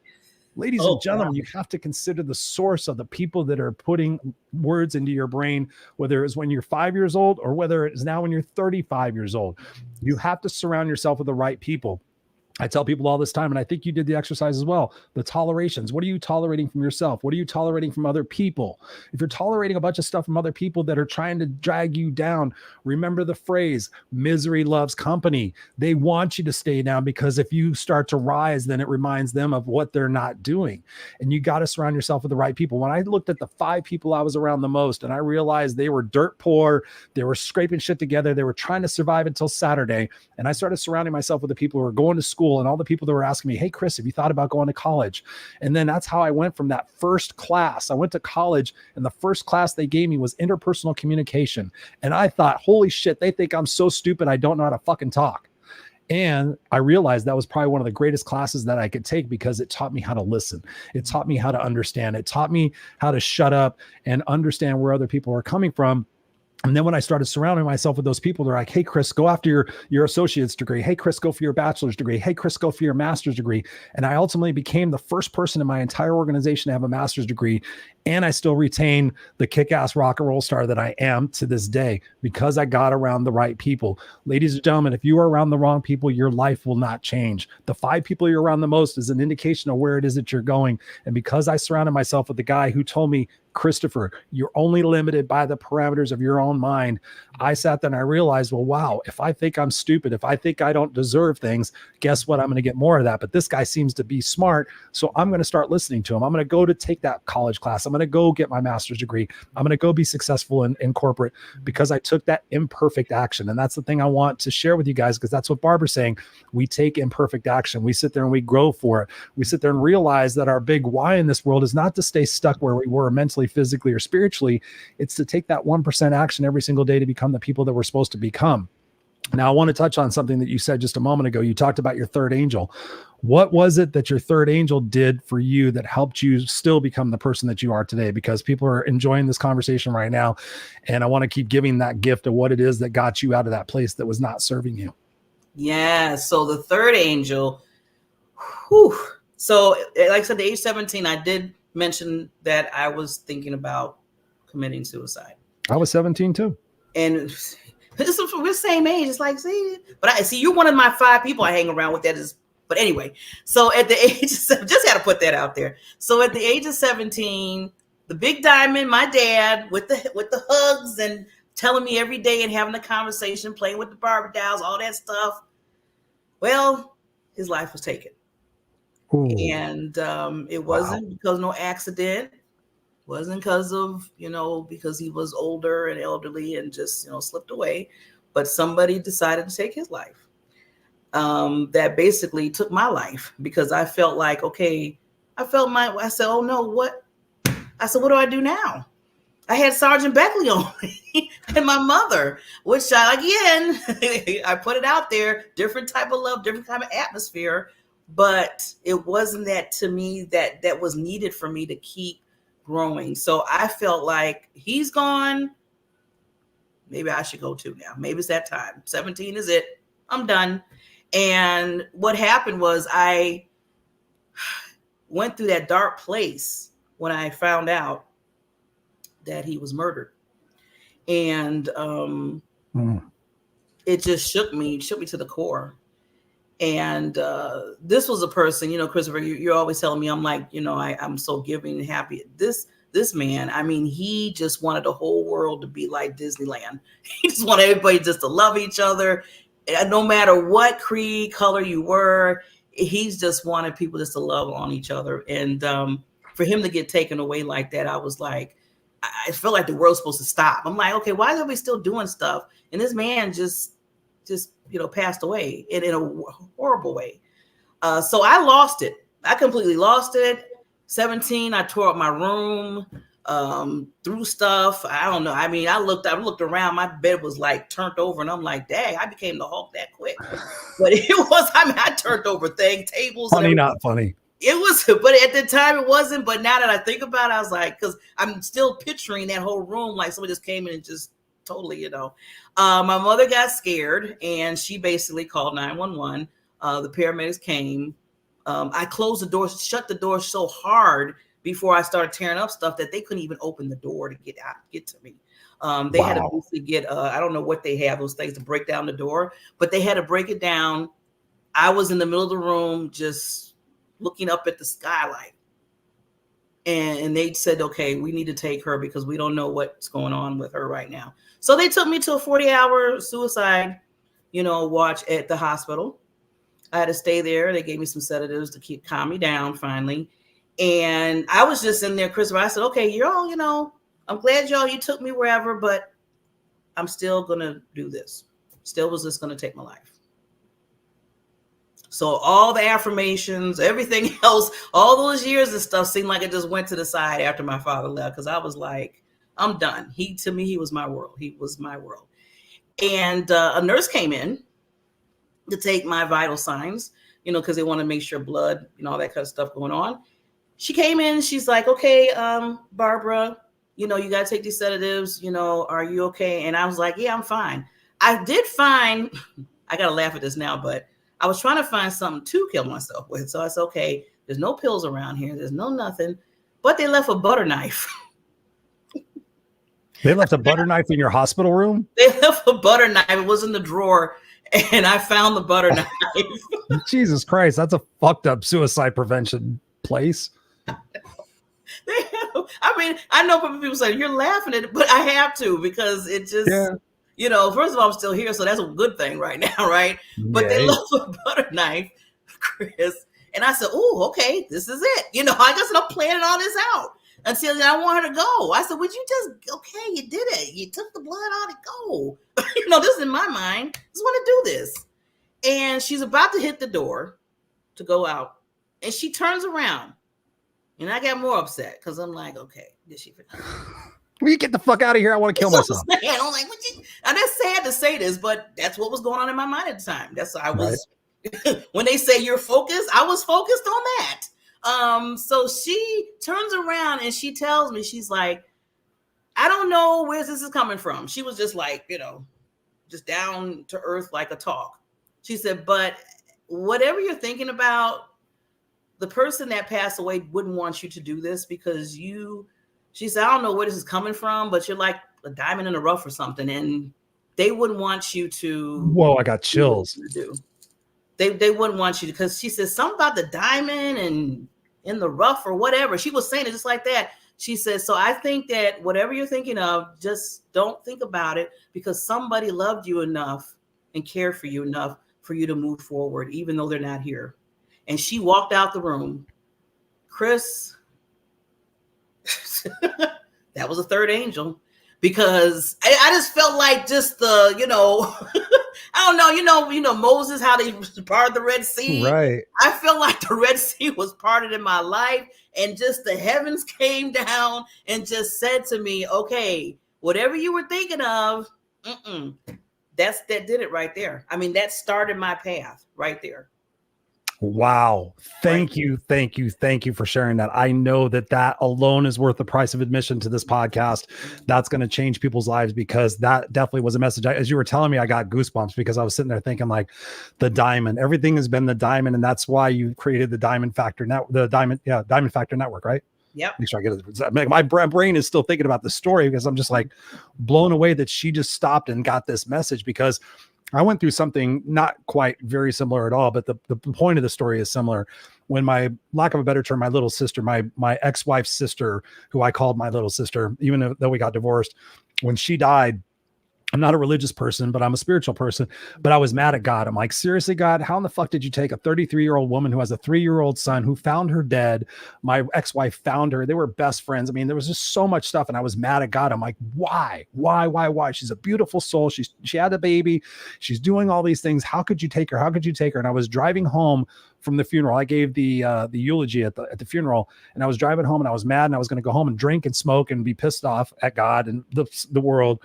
Ladies and gentlemen, you have to consider the source of the people that are putting words into your brain, whether it's when you're 5 years old or whether it's now when you're 35 years old. You have to surround yourself with the right people. I tell people all this time, and I think you did the exercise as well, the tolerations. What are you tolerating from yourself? What are you tolerating from other people? If you're tolerating a bunch of stuff from other people that are trying to drag you down, remember the phrase, misery loves company. They want you to stay down because if you start to rise, then it reminds them of what they're not doing. And you got to surround yourself with the right people. When I looked at the 5 people I was around the most, and I realized they were dirt poor, they were scraping shit together, they were trying to survive until Saturday, and I started surrounding myself with the people who were going to school and all the people that were asking me, hey, Chris, have you thought about going to college? And then that's how I went from that first class. I went to college, and the first class they gave me was interpersonal communication. And I thought, holy shit, they think I'm so stupid I don't know how to fucking talk. And I realized that was probably one of the greatest classes that I could take because it taught me how to listen. It taught me how to understand. It taught me how to shut up and understand where other people are coming from. And then when I started surrounding myself with those people, they're like, hey, Chris, go after your associate's degree. Hey, Chris, go for your bachelor's degree. Hey, Chris, go for your master's degree. And I ultimately became the first person in my entire organization to have a master's degree. And I still retain the kick-ass rock and roll star that I am to this day because I got around the right people. Ladies and gentlemen, if you are around the wrong people, your life will not change. The 5 people you're around the most is an indication of where it is that you're going. And because I surrounded myself with the guy who told me, Christopher, you're only limited by the parameters of your own mind, I sat there and I realized, well, wow, if I think I'm stupid, if I think I don't deserve things, guess what? I'm going to get more of that. But this guy seems to be smart. So I'm going to start listening to him. I'm going to go to take that college class. I'm going to go get my master's degree. I'm going to go be successful in corporate because I took that imperfect action. And that's the thing I want to share with you guys, because that's what Barbara's saying. We take imperfect action. We sit there and we grow for it. We sit there and realize that our big why in this world is not to stay stuck where we were mentally, physically, or spiritually. It's to take that 1% action every single day to become the people that we're supposed to become. Now, I want to touch on something that you said just a moment ago. You talked about your third angel. What was it that your third angel did for you that helped you still become the person that you are today? Because people are enjoying this conversation right now, and I want to keep giving that gift of what it is that got you out of that place that was not serving you. Yeah. So the third angel, whew. So like I said, the age 17, I did mention that I was thinking about committing suicide. I was 17 too. And we're the same age. It's like, see, but I see you're one of my 5 people I hang around with that is, but anyway, so at the age of 7, just got to put that out there. So at the age of 17, the big diamond, my dad with the hugs and telling me every day and having a conversation, playing with the Barbie dolls, all that stuff. Well, his life was taken. Ooh. And it wasn't because no accident. Wasn't because of, because he was older and elderly and just, slipped away, but somebody decided to take his life. That basically took my life because I felt like, okay, I said, oh no, what? I said, what do I do now? I had Sergeant Beckley on me and my mother, which I put it out there, different type of love, different kind of atmosphere, but it wasn't that to me that was needed for me to keep growing. So I felt like he's gone. Maybe I should go too now. Maybe it's that time. 17 is it. I'm done. And what happened was I went through that dark place when I found out that he was murdered. And it just shook me to the core. And this was a person, Christopher, you're always telling me, I'm like, I'm so giving and happy. This man, I mean, he just wanted the whole world to be like Disneyland. He just wanted everybody just to love each other. And no matter what creed, color you were, he's just wanted people just to love on each other. And for him to get taken away like that, I was like, I felt like the world's supposed to stop. I'm like, okay, why are we still doing stuff? And this man just passed away in a horrible way. So I lost it. I completely lost it. 17, I tore up my room, threw stuff. I don't know. I mean, I looked around, my bed was like turned over and I'm like, dang, I became the Hulk that quick. But it was, I turned over things, tables. Funny, not funny. It was, but at the time it wasn't. But now that I think about it, I was like, because I'm still picturing that whole room like somebody just came in and just totally, my mother got scared and she basically called 911. The paramedics came. I closed the door, shut the door so hard before I started tearing up stuff that they couldn't even open the door to get to me. They had to basically get, I don't know what they have, those things to break down the door, but they had to break it down. I was in the middle of the room, just looking up at the skylight. And they said, okay, we need to take her because we don't know what's going on with her right now. So they took me to a 40-hour suicide, watch at the hospital. I had to stay there. They gave me some sedatives to calm me down finally. And I was just in there, Christopher. I said, okay, y'all, I'm glad you took me wherever, but I'm still going to do this. Still was just going to take my life. So all the affirmations, everything else, all those years and stuff seemed like it just went to the side after my father left. Cause I was like, I'm done. To me, he was my world. He was my world. And a nurse came in to take my vital signs, cause they want to make sure blood, all that kind of stuff going on. She came in, she's like, okay, Barbara, you know, you got to take these sedatives, you know, are you okay? And I was like, yeah, I'm fine. I did find, I got to laugh at this now, but I was trying to find something to kill myself with. So I said, okay, there's no pills around here. There's no nothing, but they left a butter knife. They left a butter knife in your hospital room? They left a butter knife. It was in the drawer, and I found the butter knife. Jesus Christ, that's a fucked up suicide prevention place. I mean, I know people say you're laughing at it, but I have to because it just, you know, first of all, I'm still here, so that's a good thing right now, right? But they left a butter knife, Chris, and I said, "Oh, okay, this is it." You know, I guess I'm planning all this out until I want her to go. I said, "Would you just okay? You did it. You took the blood out and go." You know, this is in my mind. I just want to do this, and she's about to hit the door to go out, and she turns around. And I got more upset because I'm like, okay, did she? Will you get the fuck out of here? I want to kill myself. I'm like, what you? And that's sad to say this, but that's what was going on in my mind at the time. That's I was when they say you're focused, I was focused on that. So she turns around and she tells me, she's like, I don't know where this is coming from. She was just like, you know, just down to earth like a talk. She said, but whatever you're thinking about, the person that passed away wouldn't want you to do this because she said, I don't know where this is coming from, but you're like a diamond in the rough or something. And they wouldn't want you to. Whoa, I got chills. They wouldn't want you to, because she said something about the diamond and in the rough or whatever. She was saying it just like that. She said, so I think that whatever you're thinking of, just don't think about it because somebody loved you enough and cared for you enough for you to move forward, even though they're not here. And she walked out the room. Chris, that was a third angel because I just felt like just the, you know, I don't know, you know, Moses, how they parted the Red Sea. Right. I felt like the Red Sea was parted in my life and just the heavens came down and just said to me, okay, whatever you were thinking of, that did it right there. I mean, that started my path right there. Wow. Thank you for sharing that. I know that alone is worth the price of admission to this podcast. That's going to change people's lives because that definitely was a message. As you were telling me, I got goosebumps because I was sitting there thinking like the diamond, everything has been the diamond. And that's why you created the Diamond Factor Diamond Factor Network, right? Yep. Make sure I get it. My brain is still thinking about the story because I'm just like blown away that she just stopped and got this message because I went through something not quite very similar at all, but the point of the story is similar. When my, lack of a better term, my little sister, my ex-wife's sister, who I called my little sister, even though we got divorced, when she died, I'm not a religious person, but I'm a spiritual person. But I was mad at God. I'm like, seriously, God, how in the fuck did you take a 33-year-old woman who has a 3-year-old son who found her dead? My ex-wife found her. They were best friends. I mean, there was just so much stuff. And I was mad at God. I'm like, why? She's a beautiful soul. She had a baby. She's doing all these things. How could you take her? And I was driving home from the funeral. I gave the eulogy at the funeral, and I was driving home and I was mad and I was going to go home and drink and smoke and be pissed off at God and the world.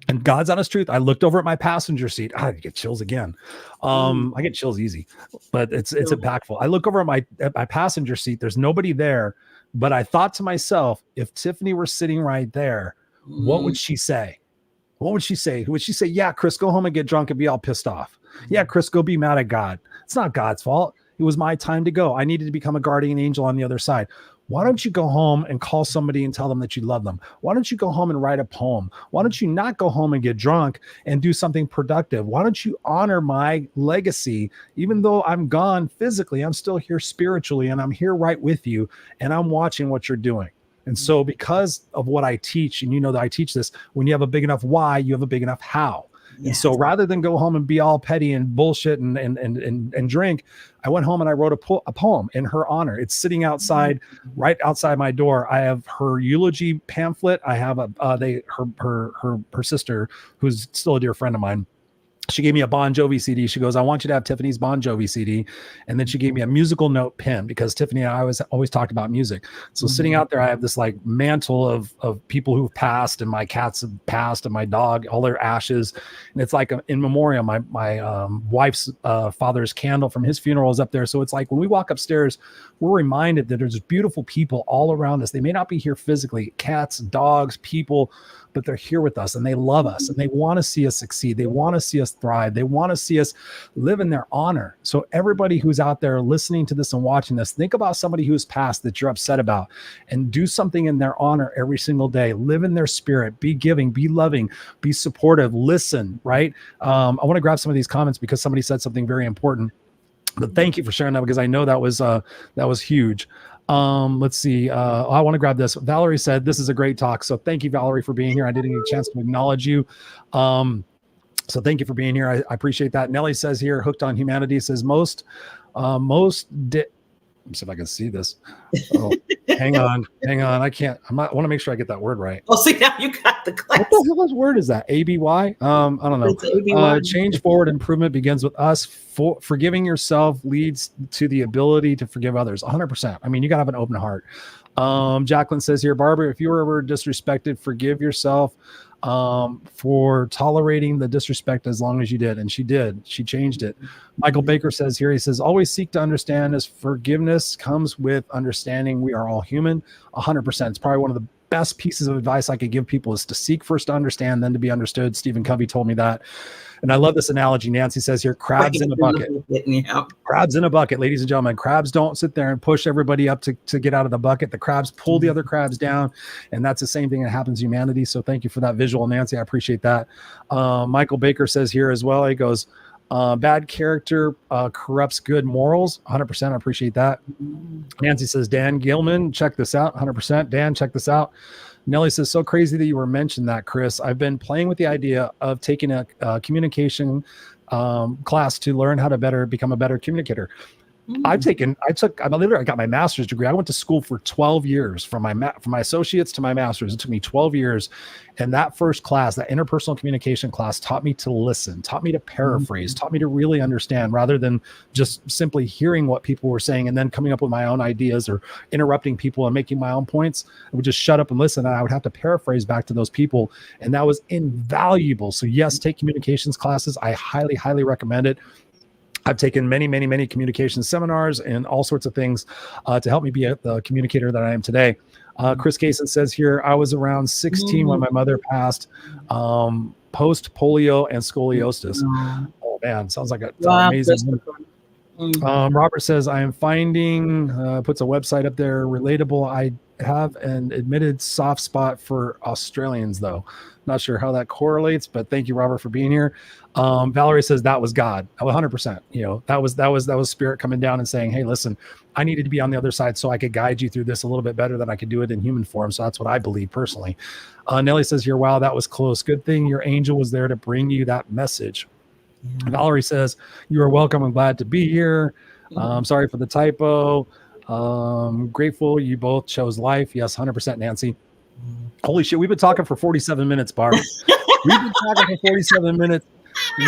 And God's honest truth, I looked over at my passenger seat. I get chills again. I get chills easy, but it's impactful. I look over at my passenger seat. There's nobody there, but I thought to myself, if Tiffany were sitting right there, what would she say? Would she say, yeah, Chris, go home and get drunk and be all pissed off. Yeah, Chris, go be mad at God. It's not God's fault. It was my time to go. I needed to become a guardian angel on the other side. Why don't you go home and call somebody and tell them that you love them? Why don't you go home and write a poem? Why don't you not go home and get drunk and do something productive? Why don't you honor my legacy? Even though I'm gone physically, I'm still here spiritually, and I'm here right with you, and I'm watching what you're doing. And so because of what I teach, and you know that I teach this, when you have a big enough why, you have a big enough how. Yes. And so rather than go home and be all petty and bullshit and drink, I went home and I wrote a poem in her honor. It's sitting outside, right outside my door. I have her eulogy pamphlet. I have her sister, who's still a dear friend of mine. She gave me a Bon Jovi CD. She goes, I want you to have Tiffany's Bon Jovi CD. And then she gave me a musical note pen because Tiffany and I always talked about music. So sitting out there, I have this like mantle of people who've passed, and my cats have passed, and my dog, all their ashes. And it's like in memoriam. My wife's father's candle from his funeral is up there. So it's like when we walk upstairs, we're reminded that there's beautiful people all around us. They may not be here physically, cats, dogs, people, but they're here with us and they love us and they want to see us succeed. They want to see us thrive. They want to see us live in their honor. So everybody who's out there listening to this and watching this, think about somebody who's passed that you're upset about and do something in their honor every single day. Live in their spirit, be giving, be loving, be supportive, listen, right? I want to grab some of these comments because somebody said something very important. But thank you for sharing that because I know that was huge. Let's see. I want to grab this. Valerie said, this is a great talk. So thank you, Valerie, for being here. I didn't get a chance to acknowledge you. So thank you for being here. I appreciate that. Nelly says here, Hooked on Humanity says let me see if I can see this. Oh, hang on. I want to make sure I get that word right. Oh, see, now you got the class. What the hell word is that? ABY? I don't know. Change forward improvement begins with us. Forgiving yourself leads to the ability to forgive others. 100%. I mean, you got to have an open heart. Jacqueline says here, Barbara, if you were ever disrespected, forgive yourself for tolerating the disrespect as long as you did. And she did. She changed it. Michael Baker says here, he says, always seek to understand, as forgiveness comes with understanding we are all human. 100%. It's probably one of the best pieces of advice I could give people is to seek first to understand, then to be understood. Stephen Covey told me that. And I love this analogy. Nancy says here, crabs in a bucket. Crabs in a bucket, ladies and gentlemen. Crabs don't sit there and push everybody up to get out of the bucket. The crabs pull the other crabs down. And that's the same thing that happens to humanity. So thank you for that visual, Nancy. I appreciate that. Michael Baker says here as well, he goes, bad character corrupts good morals. 100%. I appreciate that. Nancy says, Dan Gilman, check this out. 100%. Dan, check this out. Nelly says, so crazy that you were mentioned that, Chris. I've been playing with the idea of taking a communication class to learn how to become a better communicator. I got my master's degree. I went to school for 12 years from my associates to my master's. It took me 12 years. And that first class, that interpersonal communication class, taught me to listen, taught me to paraphrase, taught me to really understand rather than just simply hearing what people were saying and then coming up with my own ideas or interrupting people and making my own points. I would just shut up and listen. And I would have to paraphrase back to those people. And that was invaluable. So yes, take communications classes. I highly, highly recommend it. I've taken many, many, many communication seminars and all sorts of things to help me be the communicator that I am today. Chris Kaysen says here, I was around 16 when my mother passed, post polio and scoliosis. Oh man, sounds like an amazing. Robert says, I am finding, puts a website up there, relatable. I have an admitted soft spot for Australians though. Not sure how that correlates, but thank you, Robert, for being here. Valerie says that was God. 100%. You know, that was spirit coming down and saying, hey, listen, I needed to be on the other side so I could guide you through this a little bit better than I could do it in human form. So that's what I believe personally. Nelly says here, wow, that was close. Good thing your angel was there to bring you that message. Yeah. Valerie says, you are welcome. I'm glad to be here. Sorry for the typo. Grateful you both chose life. Yes, 100%, Nancy. Holy shit, we've been talking for 47 minutes, Barb. We've been talking for 47 minutes.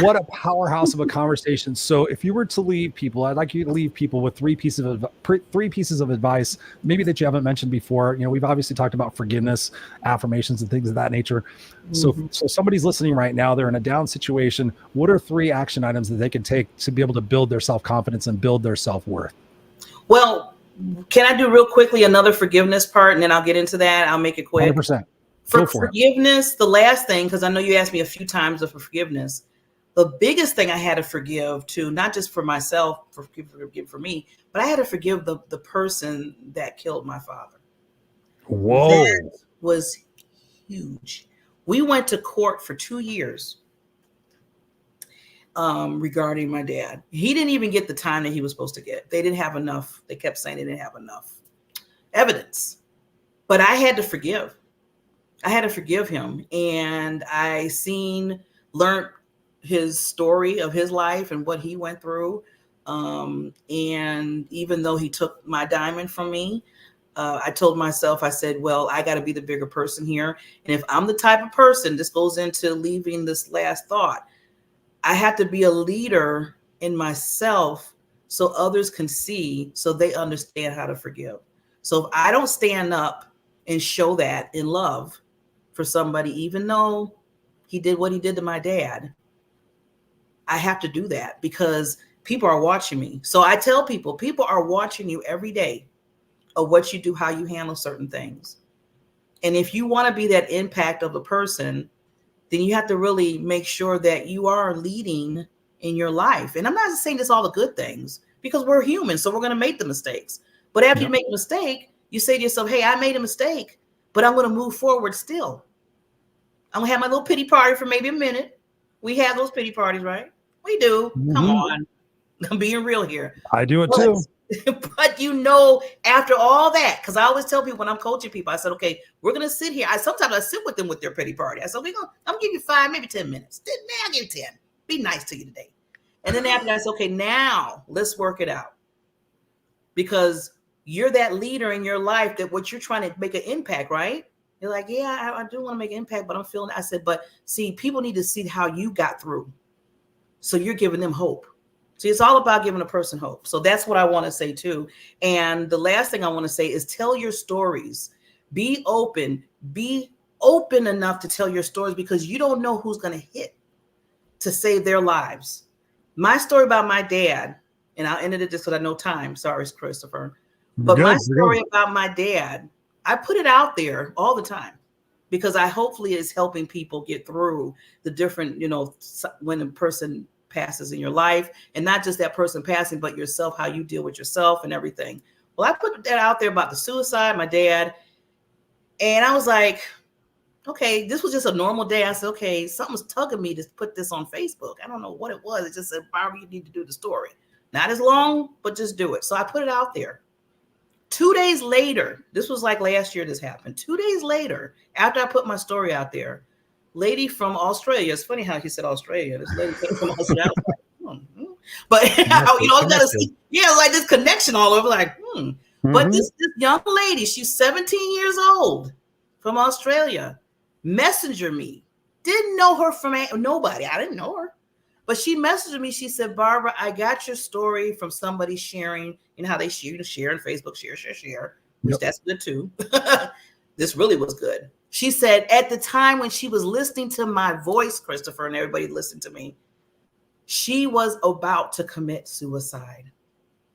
What a powerhouse of a conversation. So if you were to leave people, I'd like you to leave people with three pieces of advice, maybe that you haven't mentioned before. You know, we've obviously talked about forgiveness, affirmations, and things of that nature. So somebody's listening right now, they're in a down situation. What are 3 action items that they can take to be able to build their self-confidence and build their self-worth? Well, can I do real quickly another forgiveness part, and then I'll get into that. I'll make it quick. 100%. For forgiveness, the last thing, because I know you asked me a few times for forgiveness, the biggest thing I had to forgive too, not just for myself, forgive for me, but I had to forgive the person that killed my father. Whoa. That was huge. We went to court for 2 years regarding my dad. He didn't even get the time that he was supposed to get. They didn't have enough. They kept saying they didn't have enough evidence. But I had to forgive. I had to forgive him. And I learned his story of his life and what he went through. And even though he took my diamond from me, I told myself, I said, well, I got to be the bigger person here. And if I'm the type of person, this goes into leaving this last thought, I have to be a leader in myself so others can see, so they understand how to forgive. So if I don't stand up and show that in love for somebody, even though he did what he did to my dad, I have to do that because people are watching me. So I tell people are watching you every day of what you do, how you handle certain things. And if you want to be that impact of a person, then you have to really make sure that you are leading in your life. And I'm not saying this all the good things, because we're human, so we're going to make the mistakes. But after you make a mistake, you say to yourself, hey, I made a mistake, but I'm going to move forward still. I'm going to have my little pity party for maybe a minute. We have those pity parties, right? We do. Come on. I'm being real here. I do it too. But you know, after all that, because I always tell people when I'm coaching people, I said, okay, we're going to sit here. Sometimes I sit with them with their pity party. I said, I'm going to give you 5, maybe 10 minutes. Then I'll give you 10. Be nice to you today. And then after that, I said, okay, now let's work it out. Because you're that leader in your life that what you're trying to make an impact, right? You're like, yeah, I do want to make an impact, but I'm feeling, I said, but see, people need to see how you got through. So you're giving them hope. See, it's all about giving a person hope. So that's what I want to say too. And the last thing I want to say is tell your stories. Be open enough to tell your stories, because you don't know who's going to hit to save their lives. My story about my dad, and I'll end it this because I know time. Sorry, Christopher. But my story about my dad, I put it out there all the time because I hopefully is helping people get through the different, when a person passes in your life, and not just that person passing, but yourself, how you deal with yourself and everything. Well, I put that out there about the suicide, my dad. And I was like, okay, this was just a normal day. I said, okay, something's tugging me to put this on Facebook. I don't know what it was. It just said, Barbara, you need to do the story. Not as long, but just do it. So I put it out there. 2 days later, this was like last year this happened. 2 days later, after I put my story out there, lady from Australia. It's funny how he said Australia. This lady came from Australia. I was like, But you gotta see, like this connection all over. Like, But this young lady, she's 17 years old, from Australia, messenger me. Didn't know her from nobody. I didn't know her, but she messaged me. She said, Barbara, I got your story from somebody sharing. You know how they share in Facebook, share, which that's good too. This really was good. She said at the time when she was listening to my voice, Christopher, and everybody listened to me, she was about to commit suicide.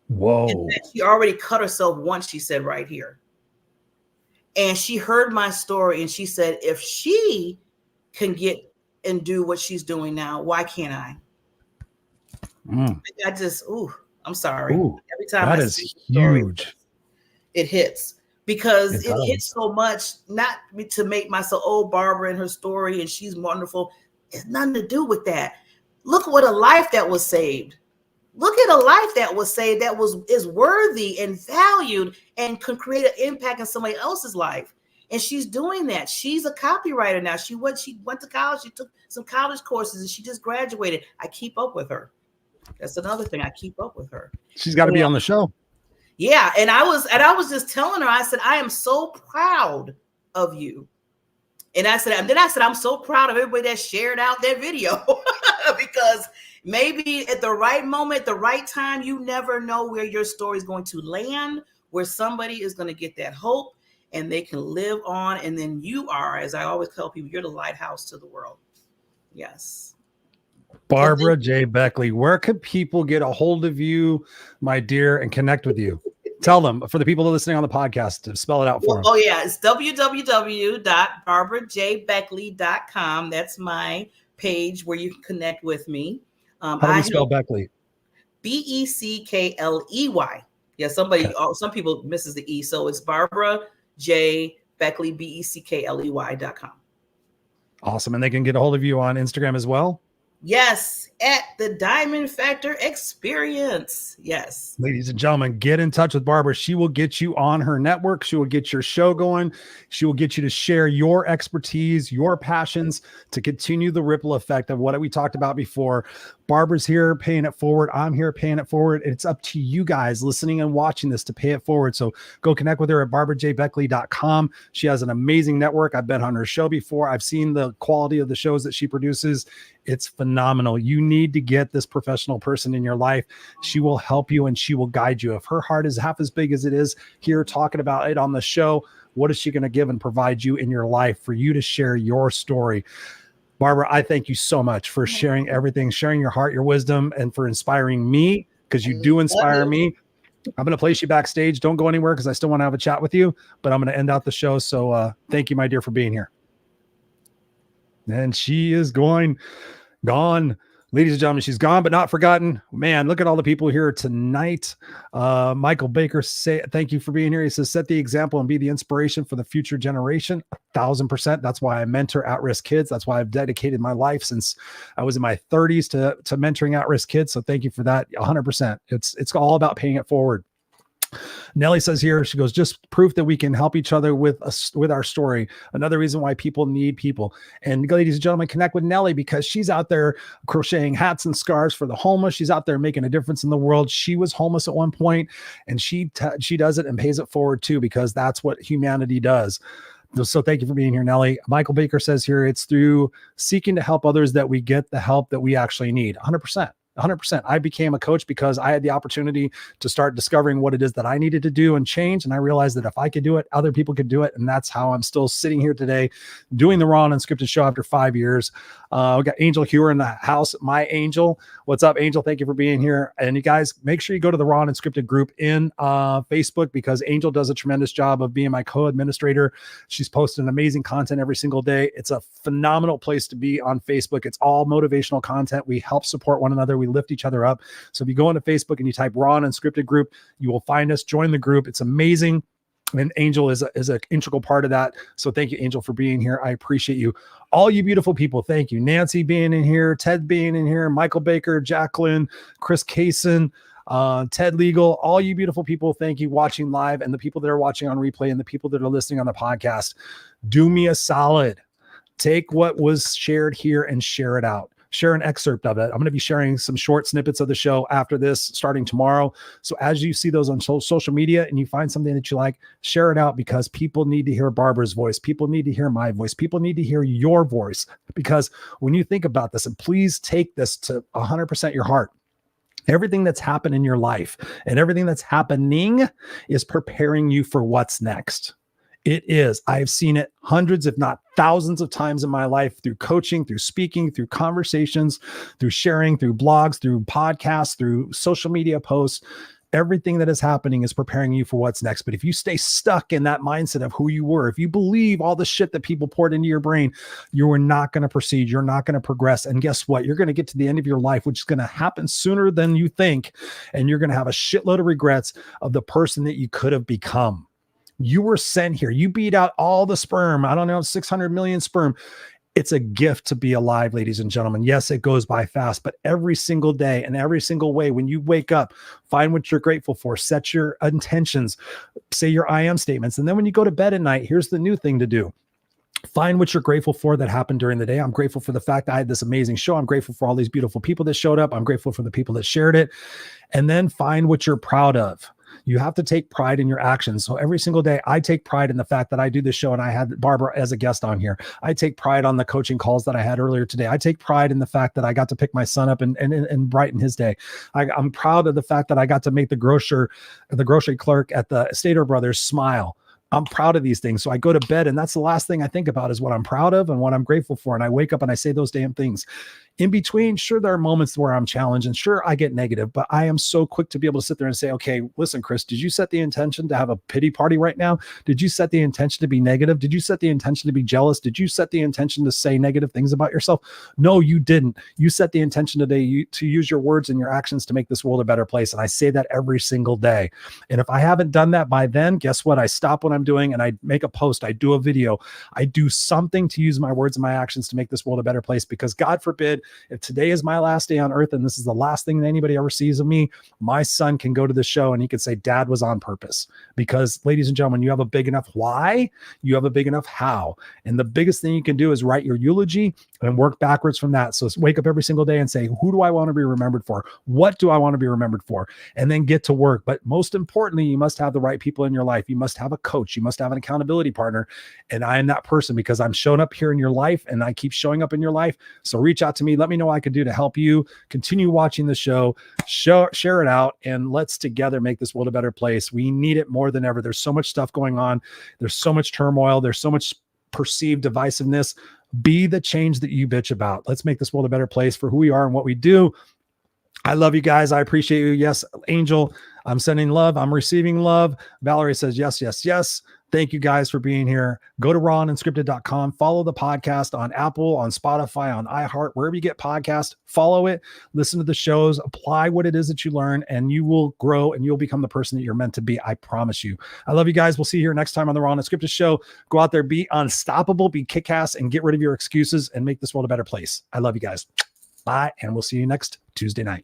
Whoa. And she already cut herself once, she said right here. And she heard my story and she said, if she can get and do what she's doing now, why can't I? I just, I'm sorry. Every time that is huge. It hits. Because it hits so much, not to make myself, Barbara and her story, and she's wonderful. It's nothing to do with that. Look what a life that was saved. Look at a life that was saved that is worthy and valued and can create an impact in somebody else's life. And she's doing that. She's a copywriter now. She went to college. She took some college courses and she just graduated. I keep up with her. That's another thing. I keep up with her. She's got to be on the show. Yeah, and I was just telling her, I said, I am so proud of you. And I said, I'm so proud of everybody that shared out that video because maybe at the right moment, at the right time, you never know where your story is going to land, where somebody is going to get that hope and they can live on. And then you are, as I always tell people, you're the lighthouse to the world. Yes. Barbara J. Beckley, where could people get a hold of you, my dear, and connect with you? Tell them, for the people listening on the podcast, to spell it out for them. Oh, yeah. It's www.barbarajbeckley.com. That's my page where you can connect with me. How do we spell Beckley? Beckley. Yeah, some people misses the E. So it's Barbara J. Beckley, Beckley.com. Awesome. And they can get a hold of you on Instagram as well? Yes, at the Diamond Factor Experience. Yes. Ladies and gentlemen, get in touch with Barbara. She will get you on her network. She will get your show going. She will get you to share your expertise, your passions to continue the ripple effect of what we talked about before. Barbara's here paying it forward. I'm here paying it forward. It's up to you guys listening and watching this to pay it forward. So go connect with her at barbarajbeckley.com. She has an amazing network. I've been on her show before. I've seen the quality of the shows that she produces. It's phenomenal. You need to get this professional person in your life. She will help you and she will guide you. If her heart is half as big as it is here talking about it on the show, what is she going to give and provide you in your life for you to share your story? Barbara, I thank you so much for sharing everything, sharing your heart, your wisdom, and for inspiring me, because you do inspire me. I'm going to place you backstage. Don't go anywhere because I still want to have a chat with you, but I'm going to end out the show. So thank you, my dear, for being here. And she is gone. Ladies and gentlemen, she's gone, but not forgotten. Man, look at all the people here tonight. Michael Baker, thank you for being here. He says, set the example and be the inspiration for the future generation. 1,000%. That's why I mentor at-risk kids. That's why I've dedicated my life since I was in my 30s to mentoring at-risk kids. So thank you for that. 100%. It's all about paying it forward. Nellie says here, she goes, just proof that we can help each other with our story. Another reason why people need people. And ladies and gentlemen, connect with Nellie because she's out there crocheting hats and scarves for the homeless. She's out there making a difference in the world. She was homeless at one point, and she does it and pays it forward too, because that's what humanity does. So thank you for being here, Nellie. Michael Baker says here, it's through seeking to help others that we get the help that we actually need. 100%. 100%. I became a coach because I had the opportunity to start discovering what it is that I needed to do and change. And I realized that if I could do it, other people could do it. And that's how I'm still sitting here today doing the Raw Unscripted show after 5 years. We got Angel Hewer in the house. My Angel. What's up, Angel? Thank you for being here. And you guys, make sure you go to the Raw Unscripted group in Facebook, because Angel does a tremendous job of being my co-administrator. She's posting amazing content every single day. It's a phenomenal place to be on Facebook. It's all motivational content. We help support one another. We lift each other up. So if you go into Facebook and you type Raw Unscripted group, you will find us. Join the group. It's amazing. And Angel is an integral part of that. So thank you, Angel, for being here. I appreciate you. All you beautiful people, thank you. Nancy being in here, Ted being in here, Michael Baker, Jacqueline, Chris Kaysen, Ted Legal, all you beautiful people, thank you watching live, and the people that are watching on replay and the people that are listening on the podcast. Do me a solid. Take what was shared here and share it out. Share an excerpt of it. I'm going to be sharing some short snippets of the show after this, starting tomorrow. So as you see those on social media and you find something that you like, share it out, because people need to hear Barbara's voice. People need to hear my voice. People need to hear your voice, because when you think about this, and please take this to 100% your heart, everything that's happened in your life and everything that's happening is preparing you for what's next. It is. I've seen it hundreds, if not thousands of times in my life, through coaching, through speaking, through conversations, through sharing, through blogs, through podcasts, through social media posts. Everything that is happening is preparing you for what's next. But if you stay stuck in that mindset of who you were, if you believe all the shit that people poured into your brain, you are not going to proceed. You're not going to progress. And guess what? You're going to get to the end of your life, which is going to happen sooner than you think. And you're going to have a shitload of regrets of the person that you could have become. You were sent here. You beat out all the sperm. I don't know, 600 million sperm. It's a gift to be alive, ladies and gentlemen. Yes, it goes by fast, but every single day and every single way, when you wake up, find what you're grateful for, set your intentions, say your I am statements. And then when you go to bed at night, here's the new thing to do. Find what you're grateful for that happened during the day. I'm grateful for the fact that I had this amazing show. I'm grateful for all these beautiful people that showed up. I'm grateful for the people that shared it. And then find what you're proud of. You have to take pride in your actions. So every single day, I take pride in the fact that I do this show and I had Barbara as a guest on here. I take pride on the coaching calls that I had earlier today. I take pride in the fact that I got to pick my son up and brighten his day. I'm proud of the fact that I got to make the grocery clerk at the Stater Brothers smile. I'm proud of these things. So I go to bed and that's the last thing I think about is what I'm proud of and what I'm grateful for. And I wake up and I say those damn things. In between, sure, there are moments where I'm challenged and sure, I get negative, but I am so quick to be able to sit there and say, okay, listen, Chris, did you set the intention to have a pity party right now? Did you set the intention to be negative? Did you set the intention to be jealous? Did you set the intention to say negative things about yourself? No, you didn't. You set the intention today to use your words and your actions to make this world a better place. And I say that every single day. And if I haven't done that by then, guess what? I stop what I'm doing and I make a post. I do a video. I do something to use my words and my actions to make this world a better place, because God forbid, if today is my last day on earth and this is the last thing that anybody ever sees of me, my son can go to the show and he can say, Dad was on purpose. Because, ladies and gentlemen, you have a big enough why, you have a big enough how. And the biggest thing you can do is write your eulogy and work backwards from that. So wake up every single day and say, who do I want to be remembered for? What do I want to be remembered for? And then get to work. But most importantly, you must have the right people in your life. You must have a coach. You must have an accountability partner. And I am that person because I'm showing up here in your life and I keep showing up in your life. So reach out to me. Let me know what I could do to help you. Continue watching the show, share it out, and let's together make this world a better place. We need it more than ever. There's so much stuff going on. There's so much turmoil. There's so much perceived divisiveness. Be the change that you bitch about. Let's make this world a better place for who we are and what we do. I love you guys. I appreciate you. Yes, Angel, I'm sending love. I'm receiving love. Valerie says, yes, yes, yes. Thank you guys for being here. Go to rawunscripted.com. Follow the podcast on Apple, on Spotify, on iHeart, wherever you get podcasts. Follow it. Listen to the shows. Apply what it is that you learn, and you will grow and you'll become the person that you're meant to be. I promise you. I love you guys. We'll see you here next time on the Raw Unscripted show. Go out there, be unstoppable, be kick-ass, and get rid of your excuses and make this world a better place. I love you guys. Bye, and we'll see you next Tuesday night.